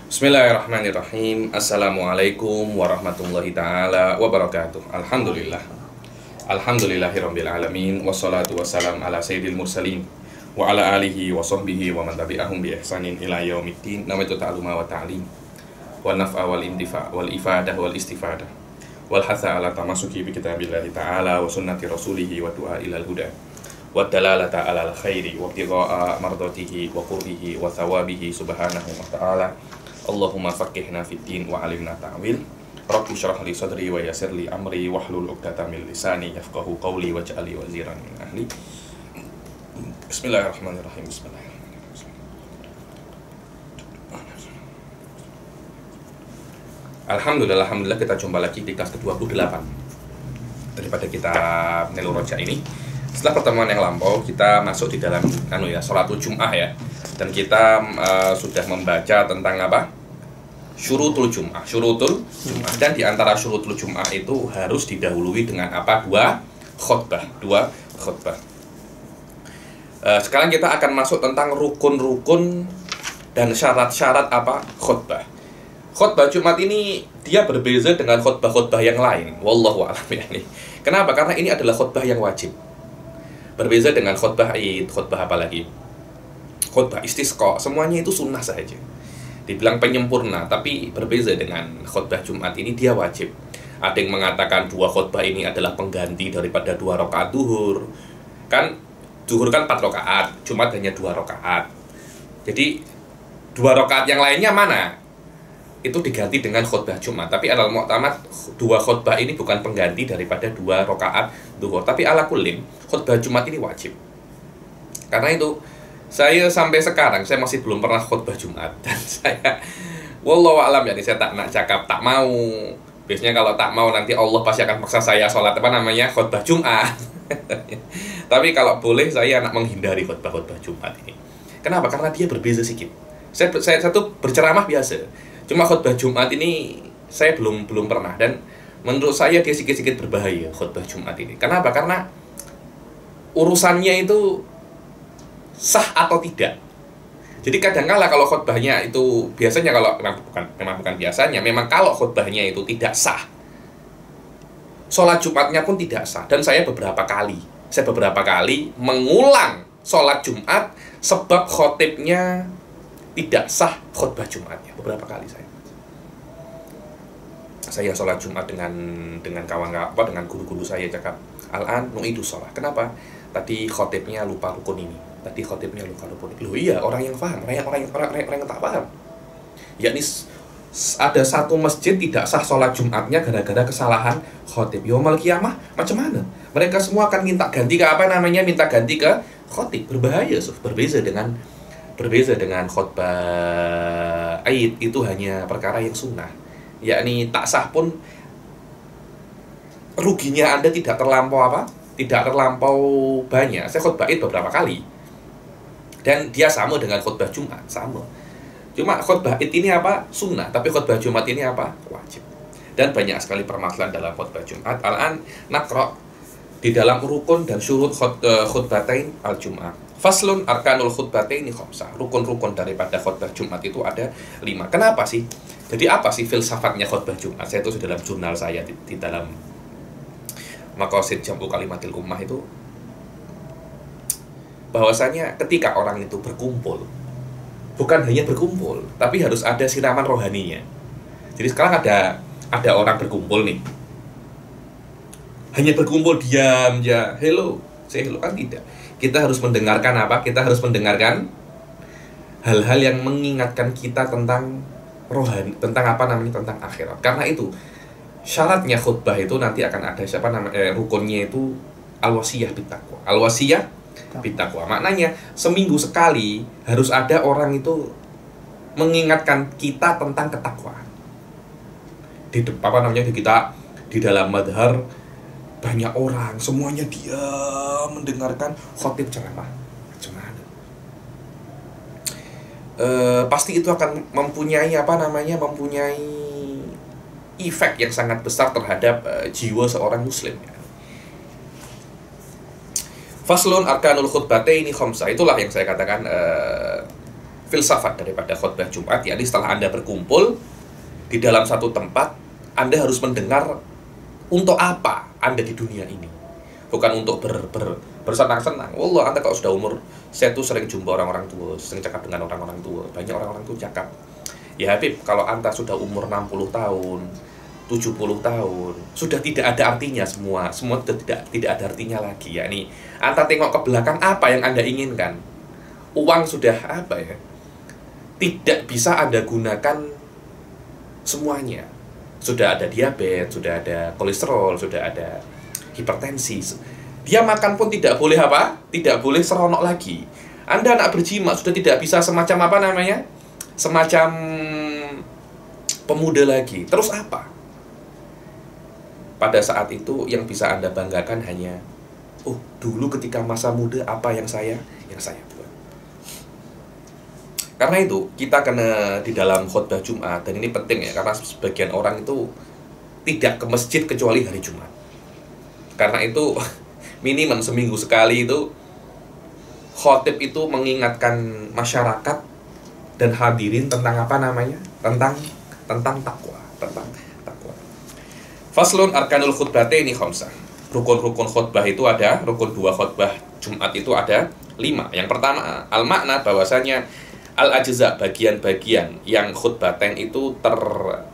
Bismillahirrahmanirrahim. Assalamualaikum warahmatullahi ta'ala wabarakatuh. Alhamdulillah. Alhamdulillahirabbil alamin. Wassalatu wassalam ala sayyidil mursalin wa ala alihi wa sahbihi wa man tabi'ahum bi ihsanin ila yaumiddin. Nawaitu ta'luma wa ta'lim wal naf'a wal intifa' wal ifadah wal istifadah wal hatha ala tamasuki bi kitabillahi ta'ala wa sunnati rasulihi wa du'a ilal huda wa dalalata ala al khairi wa ibtigha'a mardatihi wa qurbihi wa thawabihi subhanahu wa ta'ala. Allahumma faqihna fid din wa alimna ta'wil. Rabbi shrah li sadri wa yassir li amri wahlul 'uqdatam min lisani yafqahu qawli waj'alni waziran min ahli. Bismillahirrahmanirrahim. Bismillahirrahmanirrahim. Alhamdulillah kita jumpa lagi di kelas ke-28 daripada kitab Nailur Raja ini. Setelah pertemuan yang lampau kita masuk di dalam Sholatul Jum'ah ya. Dan kita sudah membaca tentang apa? Syurutul Jum'ah. Dan di antara syurutul Jum'ah itu harus didahului dengan apa? Dua khutbah. Sekarang kita akan masuk tentang rukun-rukun dan syarat-syarat apa? Khutbah. Khutbah Jumat ini dia berbeza dengan khutbah-khutbah yang lain. Wallahu a'lam ya. Kenapa? Karena ini adalah khutbah yang wajib. Berbeza dengan khutbah Id, khutbah apa lagi? Khutbah istisqa, semuanya itu sunnah saja. Dibilang penyempurna, tapi berbeza dengan khutbah Jumat ini dia wajib. Ada yang mengatakan dua khutbah ini adalah pengganti daripada 2 rakaat duhur. Kan duhur kan 4 rakaat, Jumat hanya 2 rakaat. Jadi 2 rakaat yang lainnya mana? Itu diganti dengan khutbah Jumat. Tapi alal mu'tamad 2 khutbah ini bukan pengganti daripada 2 rakaat duhur. Tapi ala kullin khutbah Jumat ini wajib. Karena itu saya sampai sekarang saya masih belum pernah khutbah Jumat, dan saya wallahu a'lam ya, saya tak nak cakap tak mau. Biasanya kalau tak mau nanti Allah pasti akan paksa saya sholat khutbah Jumat. Tapi kalau boleh saya nak menghindari khutbah Jumat ini. Kenapa? Karena dia berbeza sedikit. Saya satu berceramah biasa. Cuma khutbah Jumat ini saya belum pernah, dan menurut saya dia sedikit berbahaya khutbah Jumat ini. Kenapa? Karena urusannya itu sah atau tidak. Jadi kadang-kala kalau khutbahnya itu biasanya kalau memang bukan biasanya, memang kalau khutbahnya itu tidak sah, sholat Jumatnya pun tidak sah. Dan saya beberapa kali mengulang sholat Jumat sebab khotibnya tidak sah khutbah Jumatnya. Beberapa kali saya sholat Jumat dengan kawan-kawan, dengan guru-guru saya cakap, Al-an nu'idu sholat. Kenapa? Tadi khotibnya lupa rukun ini. Loh iya, orang yang paham, orang yang tak paham. Yakni ada satu masjid tidak sah sholat Jumatnya gara-gara kesalahan khotib. Yaumul qiyamah macam mana? Mereka semua akan minta ganti ke minta ganti ke khotib. Berbahaya, berbeza dengan khutbah Aid, itu hanya perkara yang sunnah. Yakni tak sah pun ruginya Anda tidak terlampau banyak. Saya khutbah Id beberapa kali. Dan dia sama dengan khutbah Jumat, sama. Cuma khutbah Id ini apa? Sunnah, tapi khutbah Jumat ini apa? Wajib. Dan banyak sekali permasalahan dalam khutbah Jumat. Al-an naqra di dalam rukun dan syurut khutbatain al-Jum'ah. Faslun arkanul khutbataini khamsah. Rukun-rukun daripada khutbah Jumat itu ada 5. Kenapa sih? Jadi apa sih filsafatnya khutbah Jumat? Saya tulis dalam jurnal saya di dalam Maqasid Jam'u Kalimatil Ummah itu, bahwasanya ketika orang itu berkumpul, bukan hanya berkumpul, tapi harus ada siraman rohaninya. Jadi sekarang ada orang berkumpul nih, hanya berkumpul diam ya, hello kan tidak. Kita harus mendengarkan apa? Kita harus mendengarkan hal-hal yang mengingatkan kita tentang rohani, tentang tentang akhirat. Karena itu syaratnya khutbah itu nanti akan ada rukunnya itu al-wasiyah bittaqwa. Al-wasiyah bittaqwa. Maknanya seminggu sekali harus ada orang itu mengingatkan kita tentang ketakwaan. Di dalam madhar banyak orang, semuanya diam mendengarkan khotib ceramah. Macam mana? Pasti itu akan mempunyai efek yang sangat besar terhadap jiwa seorang muslim. Faslun arkanul khutbataini khamsah. Itulah yang saya katakan filsafat daripada khutbah Jumat, yakni setelah Anda berkumpul di dalam satu tempat, Anda harus mendengar untuk apa Anda di dunia ini. Bukan untuk bersenang-senang. Wallah, Anda kalau sudah umur, saya tuh sering jumpa orang-orang tua, sering cakap dengan orang-orang tua. Banyak orang-orang tua cakap, ya Habib, kalau Anda sudah umur 60 tahun, 70 tahun, sudah tidak ada artinya semua sudah tidak ada artinya lagi. Yakni Anda tengok ke belakang, apa yang Anda inginkan? Uang sudah apa ya? Tidak bisa Anda gunakan semuanya. Sudah ada diabetes, sudah ada kolesterol, sudah ada hipertensi. Dia makan pun tidak boleh apa? Tidak boleh seronok lagi. Anda anak berjima sudah tidak bisa semacam apa namanya? Semacam pemuda lagi. Terus apa? Pada saat itu yang bisa Anda banggakan hanya, oh, dulu ketika masa muda apa yang saya buat. Karena itu kita kena di dalam khutbah Jumat, dan ini penting ya, karena sebagian orang itu tidak ke masjid kecuali hari Jumat. Karena itu minimum seminggu sekali itu khotib itu mengingatkan masyarakat dan hadirin tentang apa namanya? Tentang takwa, Faslun arkanul khutbataini khamsah. Rukun-rukun khutbah itu ada, rukun 2 khutbah Jumat itu ada 5. Yang pertama, al-makna, bahwasanya al-ajza, bagian-bagian yang khutbatain itu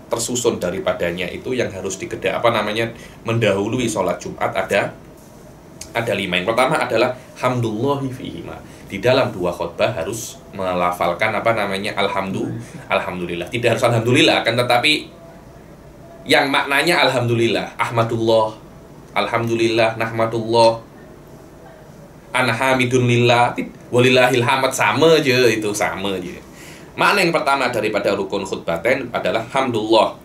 tersusun daripadanya itu yang harus mendahului sholat Jumat ada 5. Yang pertama adalah hamdulillahi fihima. Di dalam 2 khutbah harus melafalkan alhamdulillah. Tidak harus alhamdulillah, kan, tetapi yang maknanya alhamdulillah, ahmadullah, alhamdulillah, nahmadullah, anhamidun lillah, walillahil hamd, sama aja. Makna yang pertama daripada rukun khutbatain adalah hamdulillah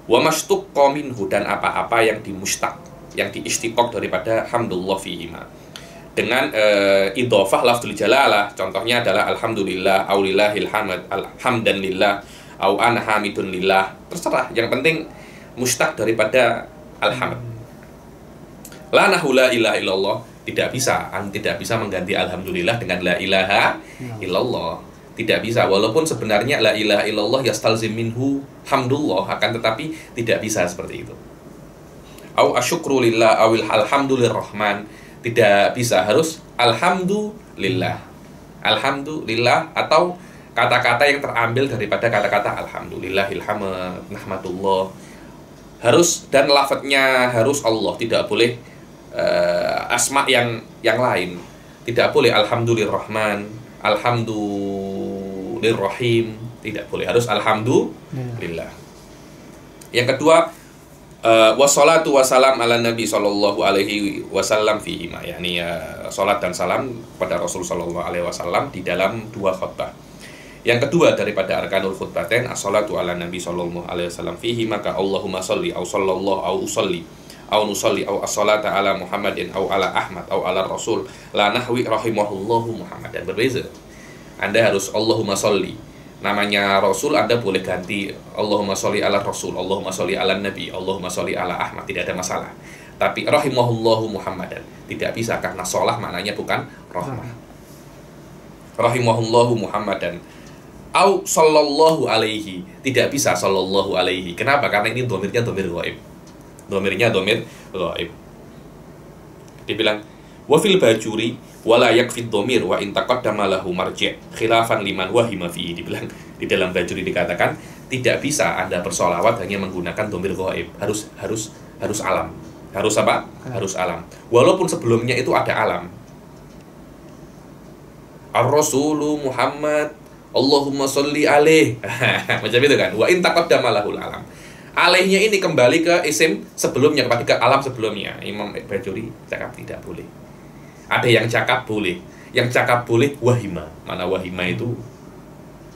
wa mastuqqa minhu, dan apa-apa yang dimustaq, yang diistiqaq daripada hamdulillah fihima. Dengan idhofah lafzul jalalah, contohnya adalah alhamdulillah, aulillahil hamd, alhamdan lillah, au anhamidun lillah, terserah, yang penting mustaq daripada alhamd. La nahu la ilaha illallah, tidak bisa mengganti alhamdulillah dengan la ilaha illallah. Tidak bisa, walaupun sebenarnya la ilaha illallah yastalzim minhu hamdulillah, akan tetapi tidak bisa seperti itu. Au asyukru lillah awil alhamdulillahirrahman, tidak bisa, harus alhamdulillah. Alhamdulillah, atau kata-kata yang terambil daripada kata-kata alhamdulillahil hamd, nahmadullah. Harus, dan lafadznya harus Allah, tidak boleh asma yang lain. Tidak boleh alhamdulillahirrahman, alhamdulillahirrahim, tidak boleh, harus alhamdulillah. Yang kedua, wassalatu wassalam ala nabi sallallahu alaihi wasallam fihima, yakni salat dan salam pada Rasul sallallahu alaihi wasallam di dalam 2 khutbah. Yang kedua daripada arkanul khutbatain as-salatu ala nabi sallallahu alaihi wasallam fihi, maka Allahumma sholli au sallallahu au usolli au nusolli au as-salata ala Muhammadin au ala Ahmad au ala Rasul la nahwi rahimahullahu Muhammad. Dan berbeza, Anda harus Allahumma sholli, namanya Rasul Anda boleh ganti Allahumma sholli ala Rasul, Allahumma sholli ala Nabi, Allahumma sholli ala Ahmad, tidak ada masalah. Tapi rahimahullahu Muhammadan tidak bisa, karena sholah maknanya bukan rahmah. Rahimahullahu Muhammadan au sallallahu alaihi, tidak bisa sallallahu alaihi. Kenapa? Karena ini domirnya domir ghaib. Dibilang wa fil bajuri wala yakfi domir wa in taqaddama lahu marji' khilafan liman wahima fihi. Dibilang di dalam bajuri dikatakan tidak bisa Anda bersolawat hanya menggunakan domir ghaib. Harus alam. Harus apa? Harus alam. Walaupun sebelumnya itu ada alam. Ar-Rasulu Muhammad Allahumma sholli alaih. Macam itu kan. Wa in taqaddama lahul alam. Alaihnya ini kembali ke isim sebelumnya, kepada ke alam sebelumnya. Imam Bajuri cakap tidak boleh. Ada yang cakap boleh. Yang cakap boleh wahima. Mana wahima itu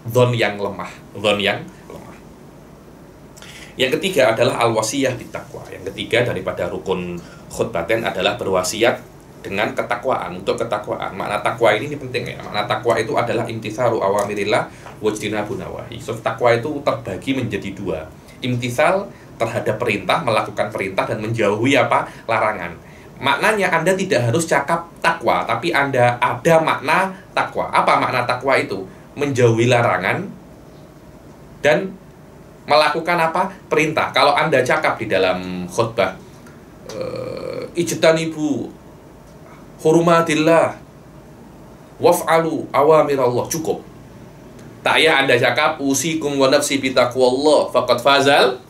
dhon yang lemah. Yang ketiga adalah al-wasiyah bitaqwa. Yang ketiga daripada rukun khutbatain adalah berwasiat dengan ketakwaan, untuk ketakwaan. Makna takwa ini penting ya. Makna takwa itu adalah imtitsalu awamirillah wajtinabun nawahi. So, takwa itu terbagi menjadi 2. Imtitsal terhadap perintah, melakukan perintah dan menjauhi apa? Larangan. Maknanya Anda tidak harus cakap takwa, tapi Anda ada makna takwa. Apa makna takwa itu? menjauhi larangan dan melakukan apa? Perintah. Kalau Anda cakap di dalam khutbah, ijtanibu hurumatillah waf'alu awamirallah, cukup. Tak ya Anda cakap usikum wa nafsi bitaqwallah faqad fazal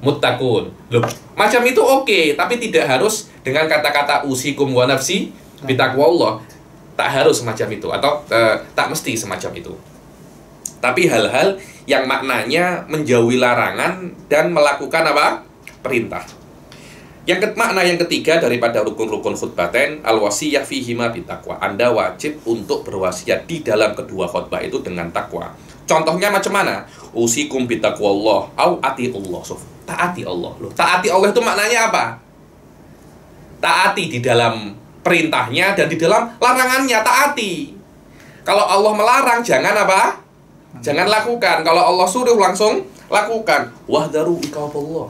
muttaqun. Loh, macam itu oke, tapi tidak harus dengan kata-kata usikum wa nafsi bitaqwallah. Tak harus semacam itu, atau tak mesti semacam itu. Tapi hal-hal yang maknanya menjauhi larangan dan melakukan apa? Perintah. Makna yang ketiga daripada rukun-rukun khutbatain, al-wasiyah fihima bitaqwa. Anda wajib untuk berwasiat di dalam kedua khutbah itu dengan takwa. Contohnya macam mana? Usikum bitaqwallah au atiullah. Taati Allah. Loh, taati Allah itu maknanya apa? Taati di dalam perintahnya dan di dalam larangannya, taati. Kalau Allah melarang jangan apa? Jangan lakukan. Kalau Allah suruh langsung lakukan. Wahdaru iqaballah.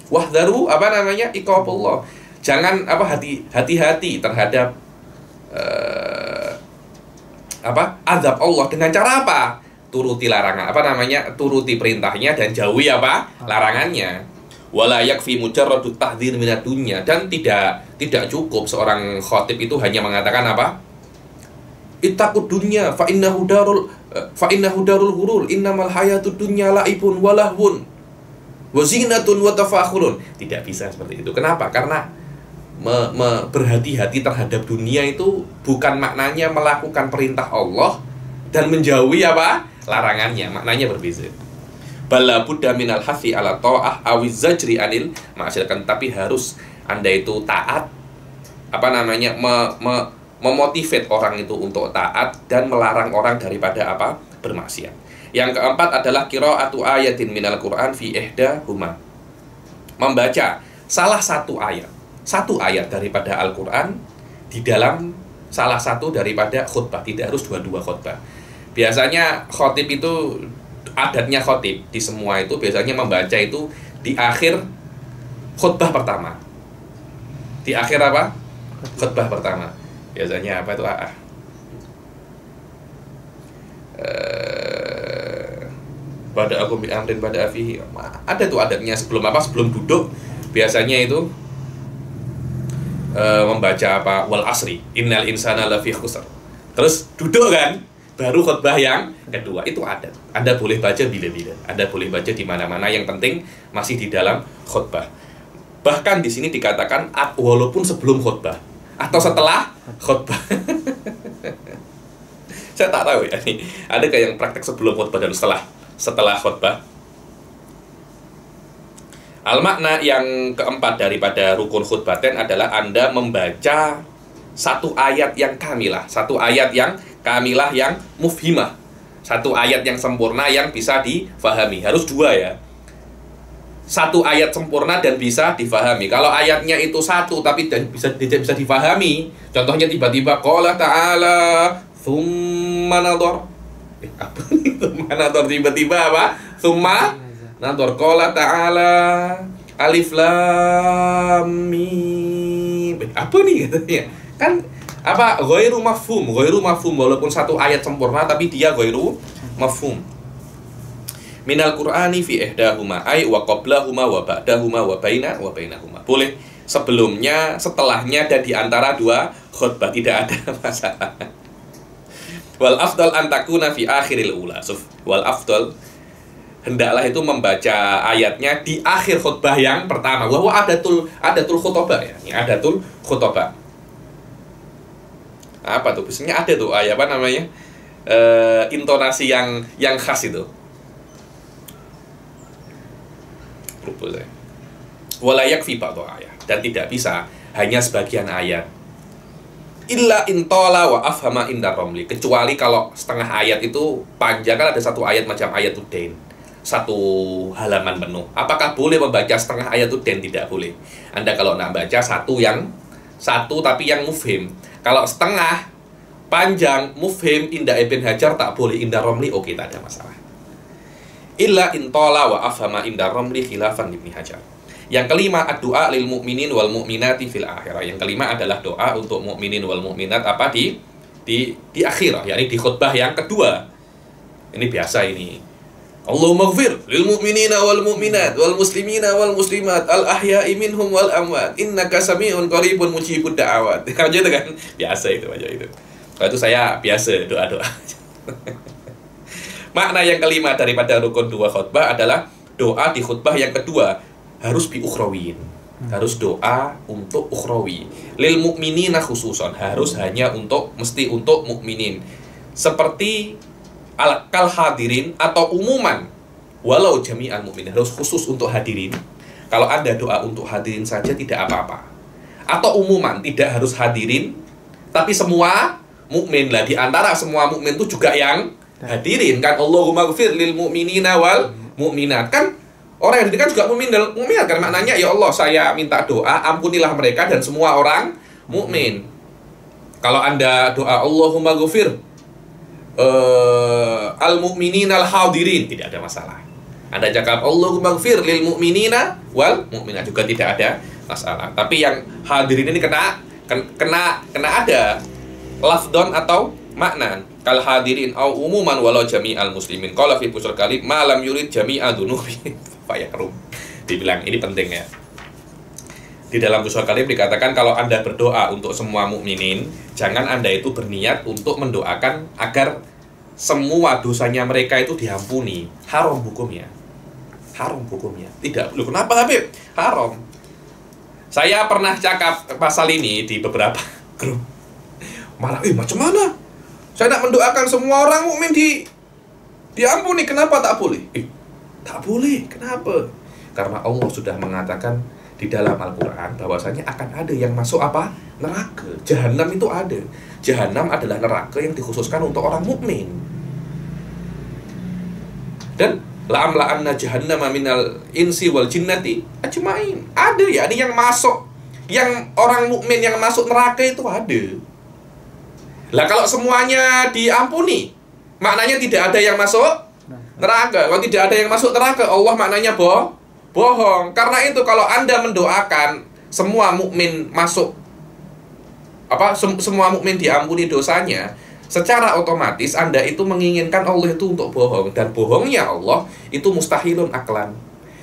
Wahdaru apa namanya? Iqaballah. Jangan apa hati-hati terhadap azab Allah dengan cara apa? Turuti larangan. Apa namanya? Turuti perintahnya dan jauhi apa? Larangannya. Wala yakfi mujarradut tahdhir minad dunya, dan tidak cukup seorang khatib itu hanya mengatakan apa? Ittaqud dunya fa innahu darul ghurur, innamal hayatud dunya laibun wa lahwun wa zinatun wa tafakhurun. Tidak bisa seperti itu. Kenapa? Karena berhati-hati terhadap dunia itu bukan maknanya melakukan perintah Allah dan menjauhi apa? Larangannya. Maknanya berbeza. Bala budda minal hafi ala ta'ah awiz zajri anil ma'asyarakat. Tapi harus Anda itu taat, apa namanya, memotivate orang itu untuk taat dan melarang orang daripada apa? Bermaksiat. Yang keempat adalah qira'atu ayatin minal Qur'an fi ihda huma. Membaca salah satu ayat daripada Al-Qur'an di dalam salah satu daripada khutbah. Tidak harus dua-dua khutbah. Biasanya khotib itu, adatnya khotib di semua itu biasanya membaca itu di akhir khutbah pertama. Di akhir apa? Khutbah pertama. Biasanya apa itu? Pada aku bi amrin pada afihi. Ada tuh adatnya sebelum apa? Sebelum duduk biasanya itu membaca apa? Wal asri innal insana lafi khusr. Terus duduk kan? Baru khutbah yang kedua. Itu adat. Anda boleh baca bila-bila. Anda boleh baca di mana-mana, yang penting masih di dalam khutbah. Bahkan di sini dikatakan walaupun sebelum khutbah atau setelah khutbah. Saya tak tahu ya nih. Adakah yang praktek sebelum khutbah dan setelah khutbah? Al-makna yang keempat daripada rukun khutbatain adalah Anda membaca satu ayat yang kamilah, satu ayat yang kamilah yang mufhimah, satu ayat yang sempurna yang bisa difahami. Harus dua ya. Satu ayat sempurna dan bisa difahami. Kalau ayatnya itu satu tapi tidak bisa difahami, contohnya tiba-tiba qala ta'ala tsumma nadhar. Apa nih tsumma nadhar? Tiba-tiba apa? Tsumma nadhar. Qala ta'ala alif lam mim. Apa nih katanya? Kan apa? Ghairu mafhum walaupun satu ayat sempurna tapi dia ghairu mafhum. Minal Qur'ani fi ihdahuma ay wa qablahuma wa ba'dahuma wa bainahuma. Boleh sebelumnya, setelahnya, dan di antara dua khutbah, tidak ada masalah. Wal afdal an takuna fi akhiril ula. Wal afdal, hendaklah itu membaca ayatnya di akhir khutbah yang pertama. Bahwa adatul khutbah ya. Ini adatul khutbah. Apa tuh? Biasanya ada tuh ayat apa namanya? Intonasi yang khas itu. Wala yakfi ba'du ayat, dan tidak bisa hanya sebagian ayat. Illa intola wa afhama indar romli, kecuali kalau setengah ayat itu panjang. Kan ada satu ayat macam ayat Udain, satu halaman penuh. Apakah boleh membaca setengah ayat Udain? Tidak boleh. Anda kalau nak baca satu tapi yang mufhim. Kalau setengah panjang mufhim inda Ibn Hajar tak boleh, indar romli oke, tak ada masalah. Illa intola wa afhama indar romli khilafan Ibn Hajar. Yang kelima, ad-du'a lil mu'minin wal mu'minati fil akhirah. Yang kelima adalah doa untuk mukminin wal mu'minat apa di akhirah, yakni di khutbah yang kedua. Ini biasa ini. Allahumma ighfir lil mu'minina wal mu'minat wal muslimina wal muslimat al ahya'i minhum wal amwat innaka sami'un qaribun mujibud da'awat. Aja itu kan biasa itu aja itu. Kalau itu saya biasa doa-doa. Makna yang kelima daripada rukun 2 khutbah adalah doa di khutbah yang kedua harus bi ukhrawin. Harus doa untuk ukhrawi. Lil mu'minina khususan, harus hanya mesti untuk mukminin. Seperti kal hadirin atau umuman. Walau jami'al mukminin, harus khusus untuk hadirin. Kalau Anda doa untuk hadirin saja tidak apa-apa. Atau umuman, tidak harus hadirin, tapi semua mukmin lah, di antara semua mukmin itu juga yang hadirin kan. Allahumma ighfir lil mu'minina wal mu'minat kan. Orang yang hadirin kan juga mukminat kan, maknanya ya Allah saya minta doa ampunilah mereka dan semua orang mukmin. Kalau Anda doa Allahumma ighfir al mu'minina al hadirin, tidak ada masalah. Anda cakap Allahumma ighfir lil mu'minina wal mu'minat juga tidak ada masalah. Tapi yang hadirin ini kena ada lafdon atau makna. Kal hadirin au umuman walau jami'al muslimin. Qala fi busur kali malam yurid jami'a dunubi. Pak Yakrum dibilang ini penting ya. Di dalam busur kali dikatakan kalau Anda berdoa untuk semua mukminin, jangan Anda itu berniat untuk mendoakan agar semua dosanya mereka itu diampuni. Haram hukumnya. Haram hukumnya. Tidak. Loh, kenapa Habib? Haram. Saya pernah cakap pasal ini di beberapa grup. Malah, macam mana? Saya nak mendoakan semua orang mukmin diampuni, kenapa tak boleh? Tak boleh, kenapa? Karena Allah sudah mengatakan di dalam Al-Quran bahwasanya akan ada yang masuk apa? Neraka. Jahanam itu ada. Jahanam adalah neraka yang dikhususkan untuk orang mukmin. Dan la'amla'anna jahannama minal insi wal jinnati ajmain. Ada ya, ada yang masuk, yang orang mukmin yang masuk neraka itu ada. Lah kalau semuanya diampuni, maknanya tidak ada yang masuk neraka. Kalau tidak ada yang masuk neraka, Allah maknanya bohong. Karena itu kalau Anda mendoakan semua mukmin masuk semua mukmin diampuni dosanya, secara otomatis Anda itu menginginkan Allah itu untuk bohong, dan bohongnya Allah itu mustahilun aklan.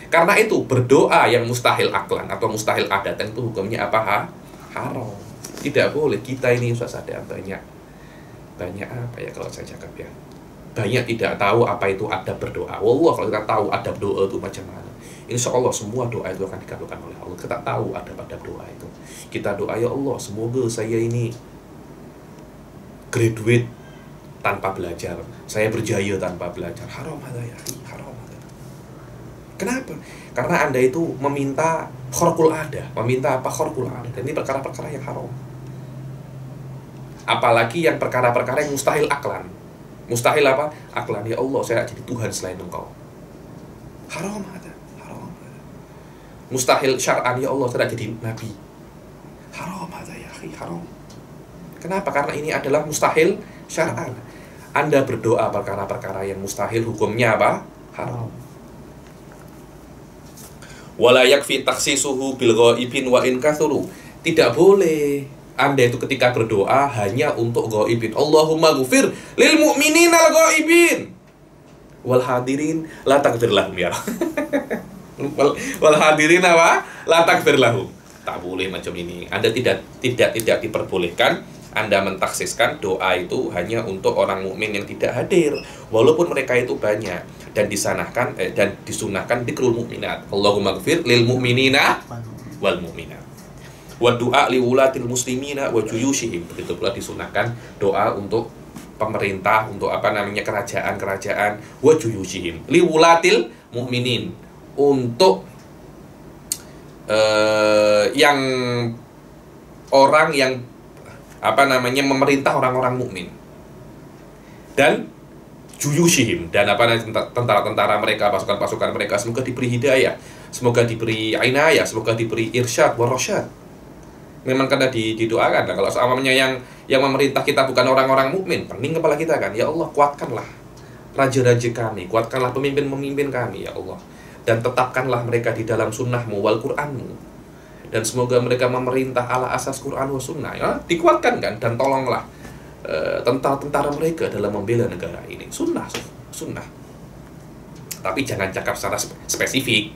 Karena itu berdoa yang mustahil aklan atau mustahil adatan itu hukumnya apa? Haram. Tidak boleh. Kita ini Ustaz ada banyak apa ya kalau saya cakap ya, banyak tidak tahu apa itu adab berdoa. Wallah kalau kita tahu adab doa itu macam mana, insya Allah semua doa itu akan dikabulkan oleh Allah. Kita tahu adab doa itu. Kita doa ya Allah semoga saya ini graduate tanpa belajar, saya berjaya tanpa belajar. Haram ada ya, haram ada. Kenapa? Karena Anda itu meminta khorkul ada, meminta apa khorkul ada. Dan ini perkara-perkara yang haram. Apalagi yang perkara-perkara yang mustahil aklan. Mustahil apa? Aklan. Ya Allah, saya jadi Tuhan selain Engkau. Haram ada. Haram ada. Mustahil syar'an. Ya Allah, saya jadi Nabi. Haram ada ya, haram. Kenapa? Karena ini adalah mustahil syar'an. Anda berdoa perkara-perkara yang mustahil, hukumnya apa? Haram. Wala yakfi takhsisuhu bil ghaibin wa in kathuru. Tidak boleh Anda itu ketika berdoa hanya untuk ghaibin. Allahumma ghufir lil mu'minina al ghaibin wal hadirin la takfir lahum ya. Wal hadirin apa? La takfir lahum. Tak boleh macam ini. Anda tidak diperbolehkan Anda mentaksiskan doa itu hanya untuk orang mukmin yang tidak hadir, walaupun mereka itu banyak, dan disunahkan dzikrul mukminat. Allahumma ghfir lil mu'minina wal mu'minat. Wa du'a li wulatil muslimina wa juyushihim. Begitu pula disunahkan doa untuk pemerintah, untuk kerajaan-kerajaan, wa juyushihim. Li wulatil mu'minin, untuk yang orang yang memerintah orang-orang mukmin, dan juyushihim, dan tentara-tentara mereka, pasukan-pasukan mereka, semoga diberi hidayah, semoga diberi inayah, semoga diberi irsyad wa rasyad. Memang karena didoakan. Nah, kalau seamanya yang memerintah kita bukan orang-orang mukmin, pening kepala kita kan. Ya Allah, kuatkanlah raja-raja kami, kuatkanlah pemimpin-pemimpin kami ya Allah, dan tetapkanlah mereka di dalam sunnahmu wal Qur'anmu, dan semoga mereka memerintah ala asas Quran wa sunnah ya. Dikuatkan kan, dan tolonglah tentara-tentara mereka dalam membela negara ini. Sunnah sunnah. Tapi jangan cakap secara spesifik.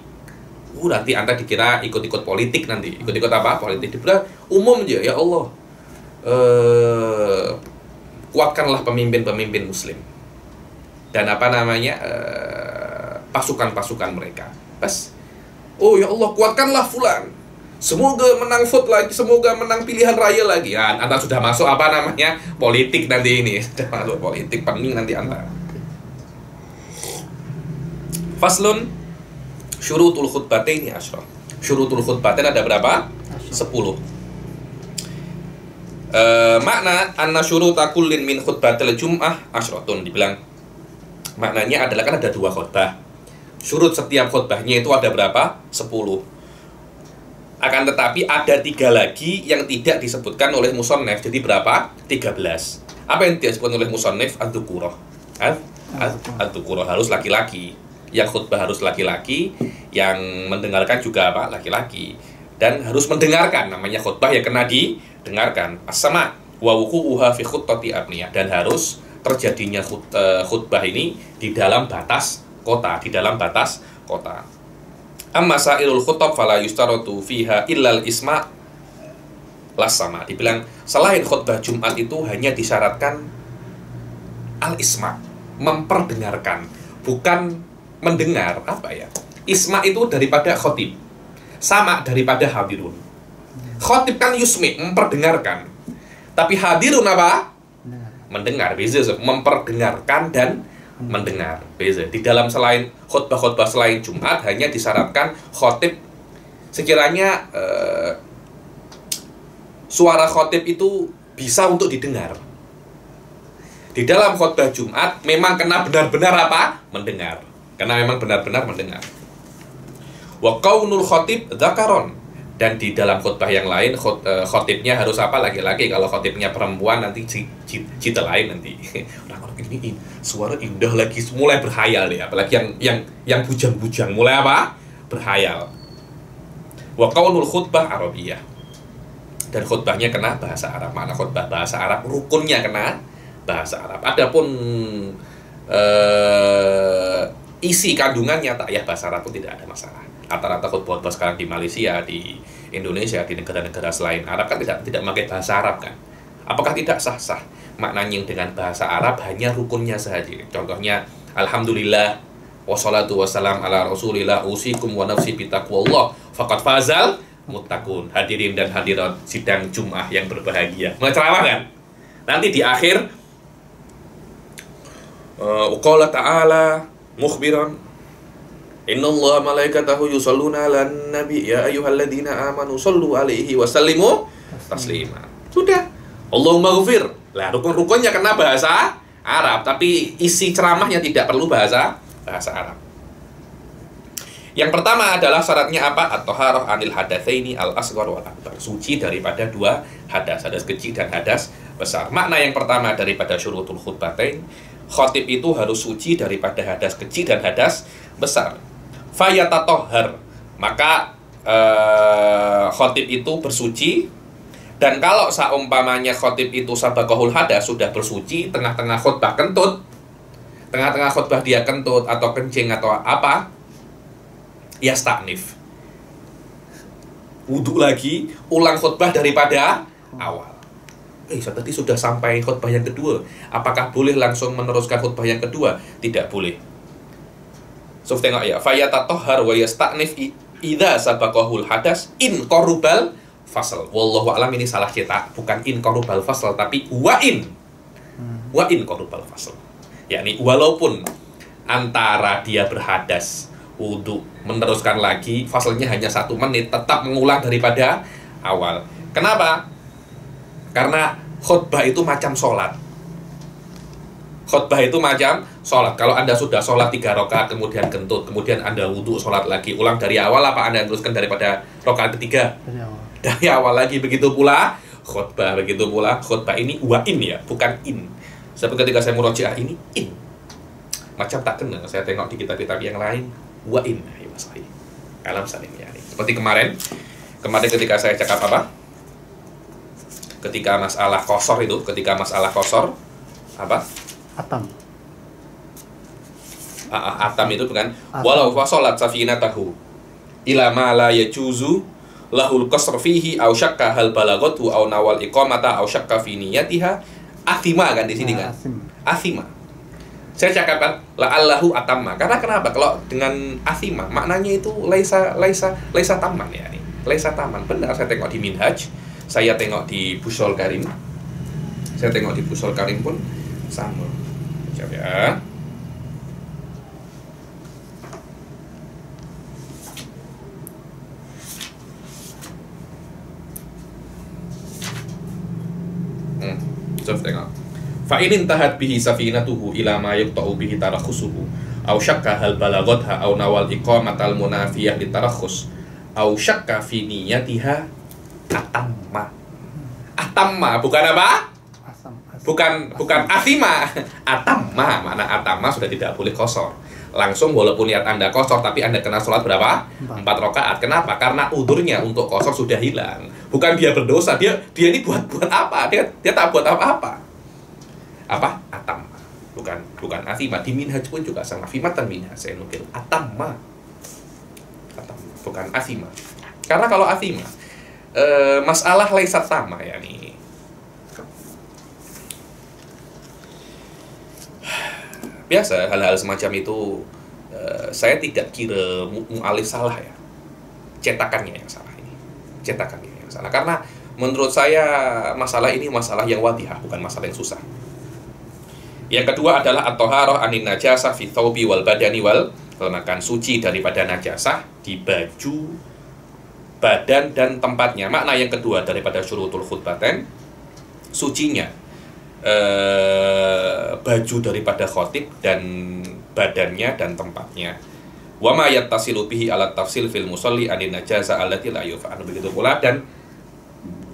Nanti Anda dikira ikut-ikut politik nanti. Ikut-ikut apa? Politik. Dibilang umum aja, ya Allah. Kuatkanlah pemimpin-pemimpin muslim. Dan apa namanya? Pasukan-pasukan mereka. Pas. Oh ya Allah, kuatkanlah fulan. Semoga menang vote lagi, semoga menang pilihan raya lagi. Ya, Anda sudah masuk apa namanya? Politik nanti ini. Sudah masuk politik, pening nanti Anda. Faslun syurutul khutbataini asyra. Syurutul khutbatain ada berapa? 10. Makna anna syuruta kullin min khutbatil jum'ah asyratun. Dibilang maknanya adalah kan ada 2 khutbah. Syurut setiap khutbahnya itu ada berapa? 10. Akan tetapi ada 3 lagi yang tidak disebutkan oleh musannif. Jadi berapa? 13. Apa yang disebutkan oleh musannif? Ad-dzukurah. Ad-dzukurah harus laki-laki. Yang khutbah harus laki-laki, yang mendengarkan juga apa? Laki-laki. Dan harus mendengarkan, namanya khutbah yang kena didengarkan. As-sama' wa wuqu'uha fi khuttati abniyah, dan harus terjadinya khutbah ini di dalam batas kota, Amma sa'irul khutab fala yustaratu fiha illal isma' las sama. Dibilang selain khutbah Jumat itu hanya disyaratkan al-isma', memperdengarkan, bukan mendengar. Apa ya? Isma' itu daripada khotib, sama daripada hadirun. Khotib kan yusmi', memperdengarkan. Tapi hadirun apa? Mendengar. Beza, memperdengarkan dan mendengar, beza. Di dalam selain khutbah-khutbah selain Jumat hanya disyaratkan khotib sekiranya suara khotib itu bisa untuk didengar. Di dalam khutbah Jumat memang kena benar-benar apa? Mendengar. Karena memang benar-benar mendengar. Wa qaunul khotib dzakaron. Dan di dalam khutbah yang lain khotibnya harus apa? Laki-laki. Kalau khotibnya perempuan nanti cita lain nanti. Orang-orang ini suara indah lagi, mulai berhayal ya. Apalagi yang bujang-bujang mulai apa? Berhayal. Wa qaulul khutbah arabiyah. Dan khutbahnya kena bahasa Arab. Mana khutbah bahasa Arab? Rukunnya kena bahasa Arab. Adapun isi kandungannya tak ya bahasa Arab pun tidak ada masalah. Rata-rata khutbah sekarang di Malaysia, di Indonesia, di negara-negara selain Arab kan tidak pakai bahasa Arab kan. Apakah tidak sah-sah? Maknanya dengan bahasa Arab hanya rukunnya saja. Contohnya alhamdulillah wassalatu wassalam ala rasulillah usikum wa nafsi bitaqwallah faqad fazal muttaqun. Hadirin dan hadirat sidang Jumat yang berbahagia. Ceramah kan? Nanti di akhir qala ta'ala mukhbiran innallaha malaikatahu yusholluna 'alan nabi ya ayyuhalladzina amanu shollu 'alaihi wa sallimu taslima. Sudah. Allahumma ghfir. Lah rukun-rukunnya kena bahasa Arab, tapi isi ceramahnya tidak perlu bahasa Arab. Yang pertama adalah syaratnya apa? At-thaharah 'anil hadatsaini al-asghar wal akbar. Suci daripada 2 hadas kecil dan hadas besar. Makna yang pertama daripada syurutul khutbatain, khatib itu harus suci daripada hadas kecil dan hadas besar. Fayatatohar, maka khotib itu bersuci. Dan kalau seumpamanya khotib itu sabaqahul hadas, sudah bersuci, tengah-tengah khutbah kentut, tengah-tengah khutbah dia kentut atau kencing atau apa, yasta'nif, wudhu lagi, ulang khutbah daripada awal. Tadi sudah sampai khutbah yang kedua, apakah boleh langsung meneruskan khutbah yang kedua? Tidak boleh. So tengok ya, fayatatohar wa yasta'nif idza sabaqahul hadas in qarubal fasl. Wallahu alam, ini salah cetak, bukan in qarubal fasl tapi wa in qarubal fasl. Yakni walaupun antara dia berhadas, wudu, meneruskan lagi, faslnya hanya 1 menit, tetap mengulang daripada awal. Kenapa? Karena khutbah itu macam sholat. Khutbah itu macam sholat. Kalau Anda sudah sholat 3 rakaat, kemudian kentut, kemudian Anda wudhu, sholat lagi, ulang dari awal, apa Anda teruskan daripada rakaat ketiga? Dari awal lagi. Begitu pula khutbah, khutbah ini wa'in ya, bukan in. Sebab ketika saya murojaah ini in, macam tak kena. Saya tengok di kitab-kitab yang lain wa'in. Ya Mas Wahid, kalam saling ya. Seperti kemarin ketika saya cakap apa? Ketika masalah kosor apa? Atam. Atam itu bukan walau fasolat safinatahu ila ma la yajuzu lahul qasr fihi aw syakka hal balagatu aw nawal iqamata aw syakka fi niyatiha athima kan di sini kan. Athima. Saya cakapkan la'allahu atamma. Karena kenapa? Kalau dengan athima maknanya itu laisa taman ya nih. Laisa taman. Benar, saya tengok di Minhaj, saya tengok di Bushol Karim. Saya tengok di Bushol Karim pun sama. Coba ya. Coba tengok. Fa in intahat bihi safinatuhu ila ma yaqta'u bihi tarakhusuhu aw syakka hal balagatha aw nawal iqamatal munafiyah li tarakhus aw syakka fi niyatiha atamma. Atamma bukan apa? Bukan athima. Atamma, mana atamma sudah tidak boleh qashar. Langsung walaupun niat Anda qashar tapi Anda kena sholat berapa? 4 rakaat. Kenapa? Karena udurnya untuk qashar sudah hilang. Bukan dia berdosa, dia ini buat apa? Dia tak buat apa-apa. Apa? Atamma. Bukan athima. Di Minhaj pun juga sama. Fimatan Minhaj saya nukil. Atamma. Atamma, bukan athima. Karena kalau athima masalah laisat tama ya nih. Biasa hal-hal semacam itu saya tidak kira mu'alif salah ya. Cetakannya yang salah ini. Cetakannya yang salah. Karena menurut saya masalah ini masalah yang wadihah, bukan masalah yang susah. Yang kedua adalah at-thaharah anin najasah fi thawbi wal badani wal makan, suci daripada najasah di baju, badan dan tempatnya. Makna yang kedua daripada syurutul khutbatain, sucinya baju daripada khotib dan badannya dan tempatnya. Wa ma yattasilu bihi ala tafsil fil musalli anin najasa allati la yufa'an. Begitu pula dan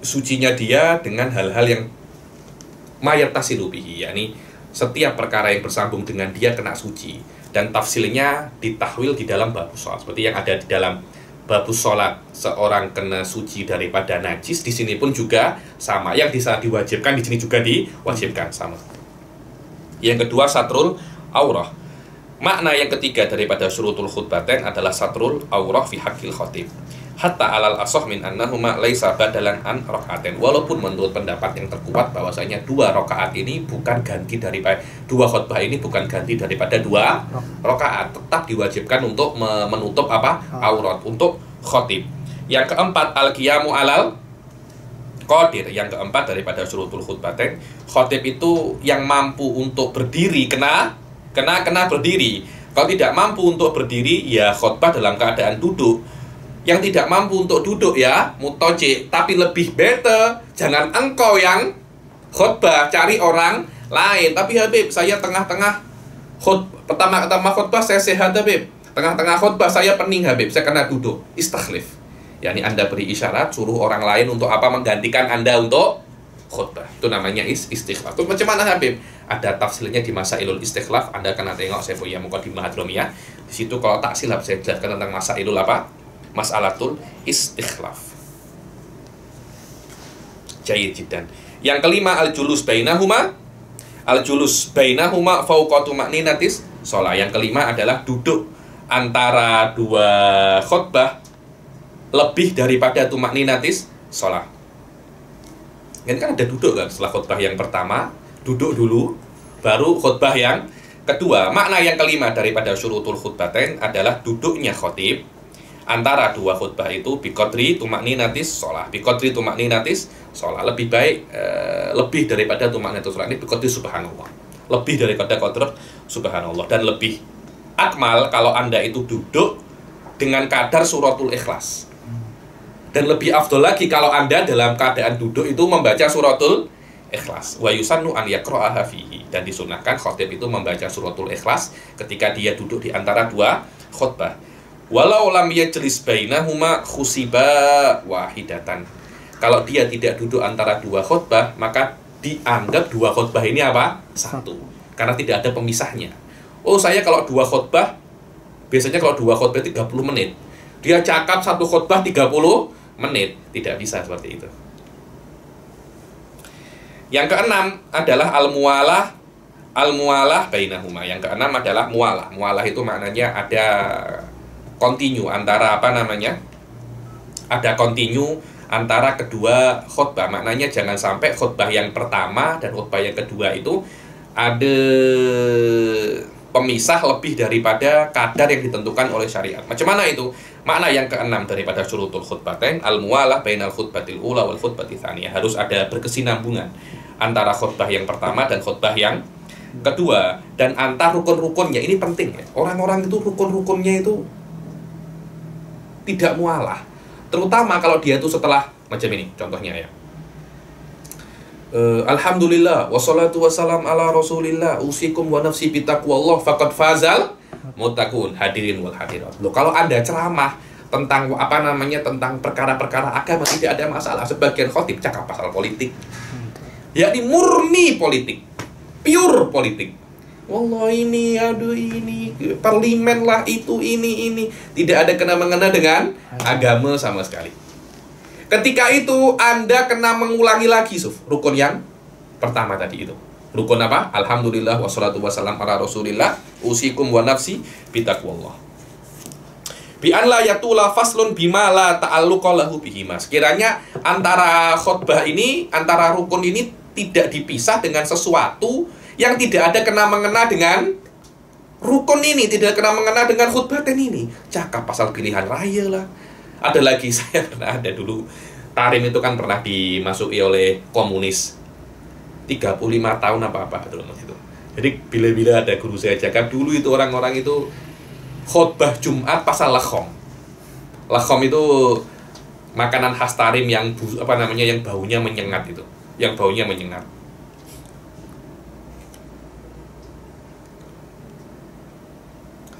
sucinya dia dengan hal-hal yang ma yattasilu bihi, yakni setiap perkara yang bersambung dengan dia kena suci, dan tafsilnya ditahwil di dalam bab sholat seperti yang ada di dalam bab sholat seorang kena suci daripada najis. Di sini pun juga sama, yang bisa diwajibkan di sini juga diwajibkan sama. Yang kedua satrul aurah. Makna yang ketiga daripada syurutul khutbatain adalah satrul aurah fi haqqil khatib. Hatta alal asoh min annahuma laisa badalan an rakaatin. Walaupun menurut pendapat yang terkuat bahwasanya 2 rakaat ini bukan ganti daripada 2 khutbah ini bukan ganti daripada 2 rakaat, tetap diwajibkan untuk menutup apa? Aurat untuk khatib. Yang keempat al-qiyamu alal qadir. Yang keempat daripada syurutul khutbatain, khatib itu yang mampu untuk berdiri kena berdiri. Kalau tidak mampu untuk berdiri ya khutbah dalam keadaan duduk. Yang tidak mampu untuk duduk ya mutoji, tapi lebih better jangan engkau yang khutbah, cari orang lain. Tapi Habib, saya tengah-tengah pertama khutbah saya sehat Habib, tengah-tengah khutbah saya pening Habib, saya kena duduk. Istakhlif, yakni Anda beri isyarat suruh orang lain untuk apa? Menggantikan Anda untuk khutbah. Itu namanya istikhlaf. Itu macam mana Habib? Ada tafsirnya di Masailul Istikhlaf. Anda kena tengok saya punya Muqaddimah Hadramiyah. Di situ kalau tak silap saya jelaskan tentang Masailul apa? Mas'alatul istikhlaf. Jayyid jiddan. Yang kelima al-julus bainahuma. Al-julus bainahuma fauqa tuma'ninatis shalah. Yang kelima adalah duduk antara 2 khutbah lebih daripada tuma'ninatis shalah. Ini kan ada duduk kan setelah khutbah yang pertama, duduk dulu baru khutbah yang kedua. Makna yang kelima daripada syurutul khutbatain adalah duduknya khatib antara 2 khutbah itu biqadri tuma'ninatis shalah. Biqadri tuma'ninatis shalah, lebih baik lebih daripada tuma'ninatis shalah ini biqadri subhanallah. Lebih daripada qadr subhanallah, dan lebih akmal kalau Anda itu duduk dengan kadar suratul ikhlas. Dan lebih afdol lagi kalau Anda dalam keadaan duduk itu membaca suratul ikhlas. Wa yusannu an yaqra'aha fihi, dan disunahkan khatib itu membaca suratul ikhlas ketika dia duduk di antara 2 khutbah. Walau lam yajlis bainahuma khusiba wahidatan. Kalau dia tidak duduk antara 2 khutbah, maka dianggap 2 khutbah ini apa? Satu. Karena tidak ada pemisahnya. Oh, saya kalau 2 khutbah, biasanya kalau 2 khutbah 30 menit. Dia cakap 1 khutbah 30 menit. Tidak bisa seperti itu. Yang keenam adalah al-muwalah Al-mualah bainahuma. Yang keenam adalah mualah. Mualah itu maknanya ada continue antara apa namanya? Ada continue antara kedua khutbah. Maknanya jangan sampai khutbah yang pertama dan khutbah yang kedua itu ada pemisah lebih daripada kadar yang ditentukan oleh syariat. Macam mana itu? Makna yang keenam daripada syurutul khutbatain al-mualah bainal khutbatil ula wal khutbatil tsaniyah. Harus ada berkesinambungan antara khutbah yang pertama dan khutbah yang kedua, dan antar rukun-rukunnya. Ini penting ya. Orang-orang itu rukun-rukunnya itu tidak mualah. Terutama kalau dia itu setelah macam ini contohnya ya. Alhamdulillah wassalatu wassalam ala rasulillah usikum wa nafsi bitaqwallah faqad fazal muttaqun. Hadirin wal hadirat. Loh, kalau Anda ceramah tentang apa namanya, tentang perkara-perkara agama tidak ada masalah. Sebagian khotib cakap pasal politik, yakni murni politik, pure politik. Wallah ini, aduh ini, parlemen lah itu, ini. Tidak ada kena-mengena dengan agama sama sekali. Ketika itu Anda kena mengulangi lagi rukun yang pertama tadi itu. Rukun apa? Alhamdulillah wassalatu wassalam ala rasulillah usikum wa nafsi bitaqwallah. Bi an la yatula faslun bima la ta'alluqa lahu bihima. Sekiranya antara khutbah ini, antara rukun ini tidak dipisah dengan sesuatu yang tidak ada kena-mengena dengan rukun ini, tidak kena mengena dengan khutbah ini. Cakap pasal pilihan raya lah. Ada lagi, saya pernah ada dulu, Tarim itu kan pernah dimasuki oleh komunis 35 tahun apa-apa dulu itu. Jadi bila-bila ada guru saya cakap dulu itu orang-orang itu khutbah Jumat pasal lakhom. Lakhom itu makanan khas Tarim yang apa namanya, yang baunya menyengat itu, yang baunya menyengat.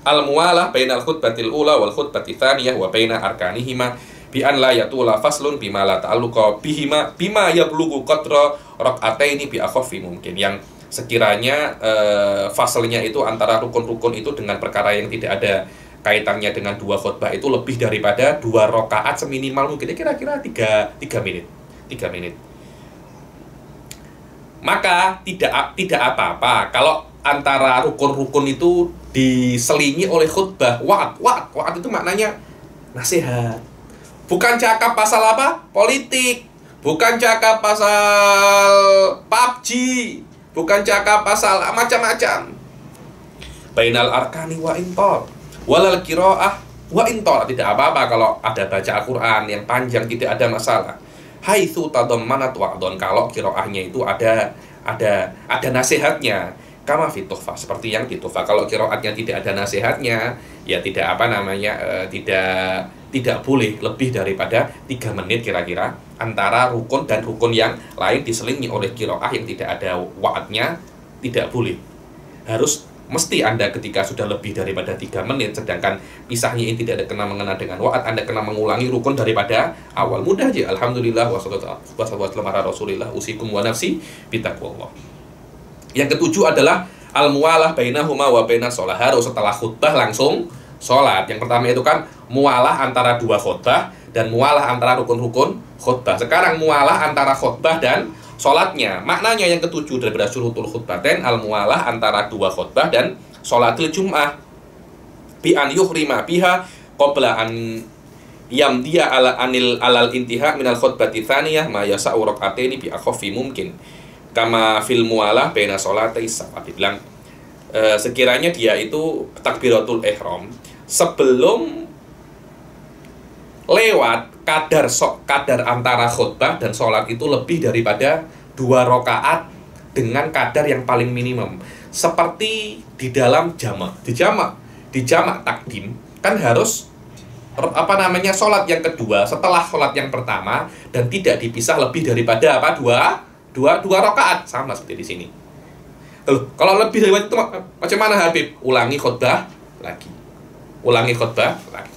Al-mualah bainal khutbatil ula wal khutbatil tsaniyah wa baina arkanihima bi an la yatula faslun bima la ta'alluqa bihima bima yablughu qadra rak'ataini bi akhaffi mungkin. Yang sekiranya faslnya itu antara rukun-rukun itu dengan perkara yang tidak ada kaitannya dengan dua khutbah itu lebih daripada 2 rakaat seminimal mungkin, kira-kira 3 menit. 3 menit. Maka tidak apa-apa kalau antara rukun-rukun itu diselingi oleh khutbah. Wa'ad itu maknanya nasihat. Bukan cakap pasal apa? Politik. Bukan cakap pasal PUBG. Bukan cakap pasal macam-macam. Bainal arkani wa intor. Walal qiraah wa intor. Tidak apa-apa kalau ada baca Al-Quran yang panjang, tidak ada masalah. Haitsu tadammanat wa'don, kalau qiraahnya itu ada nasihatnya. Kama fi tuhfah, seperti yang di tuhfah. Kalau qiraatnya tidak ada nasihatnya, ya tidak apa namanya, tidak boleh lebih daripada 3 menit kira-kira antara rukun dan rukun yang lain diselingi oleh qiraah yang tidak ada wa'adnya, tidak boleh. Harus mesti Anda ketika sudah lebih daripada 3 menit, sedangkan pisahnya ini tidak ada kena-mengena dengan wa'ad, Anda kena mengulangi rukun daripada awal. Mudah aja. Alhamdulillah wassalatu wassalamu ala rasulillah usikum wa nafsi bitaqwallah. Yang ketujuh adalah al-mualah bainahuma wa bainas shalah. Harus setelah khutbah langsung sholat. Yang pertama itu kan mualah antara 2 khutbah dan mualah antara rukun-rukun khutbah. Sekarang mualah antara khutbah dan sholatnya. Maknanya yang ketujuh daripada syurutul khutbatain al-mualah antara 2 khutbah dan sholatil jum'ah. Bi an yuhrima biha qabla an yamdiya alal intiha minal khutbati tsaniyah ma yasa'u rak'ataini bi akhaffi mungkin. Kama fil mualah baina sholatai sab'ah. Dibilang sekiranya dia itu takbiratul ihram sebelum lewat kadar antara khutbah dan sholat itu lebih daripada 2 rakaat dengan kadar yang paling minimum. Seperti di dalam jamak, di jamak takdim kan harus apa namanya, sholat yang kedua setelah sholat yang pertama dan tidak dipisah lebih daripada apa, dua rakaat, sama seperti di sini. Kalau lebih dari itu macam mana Habib? Ulangi khutbah lagi.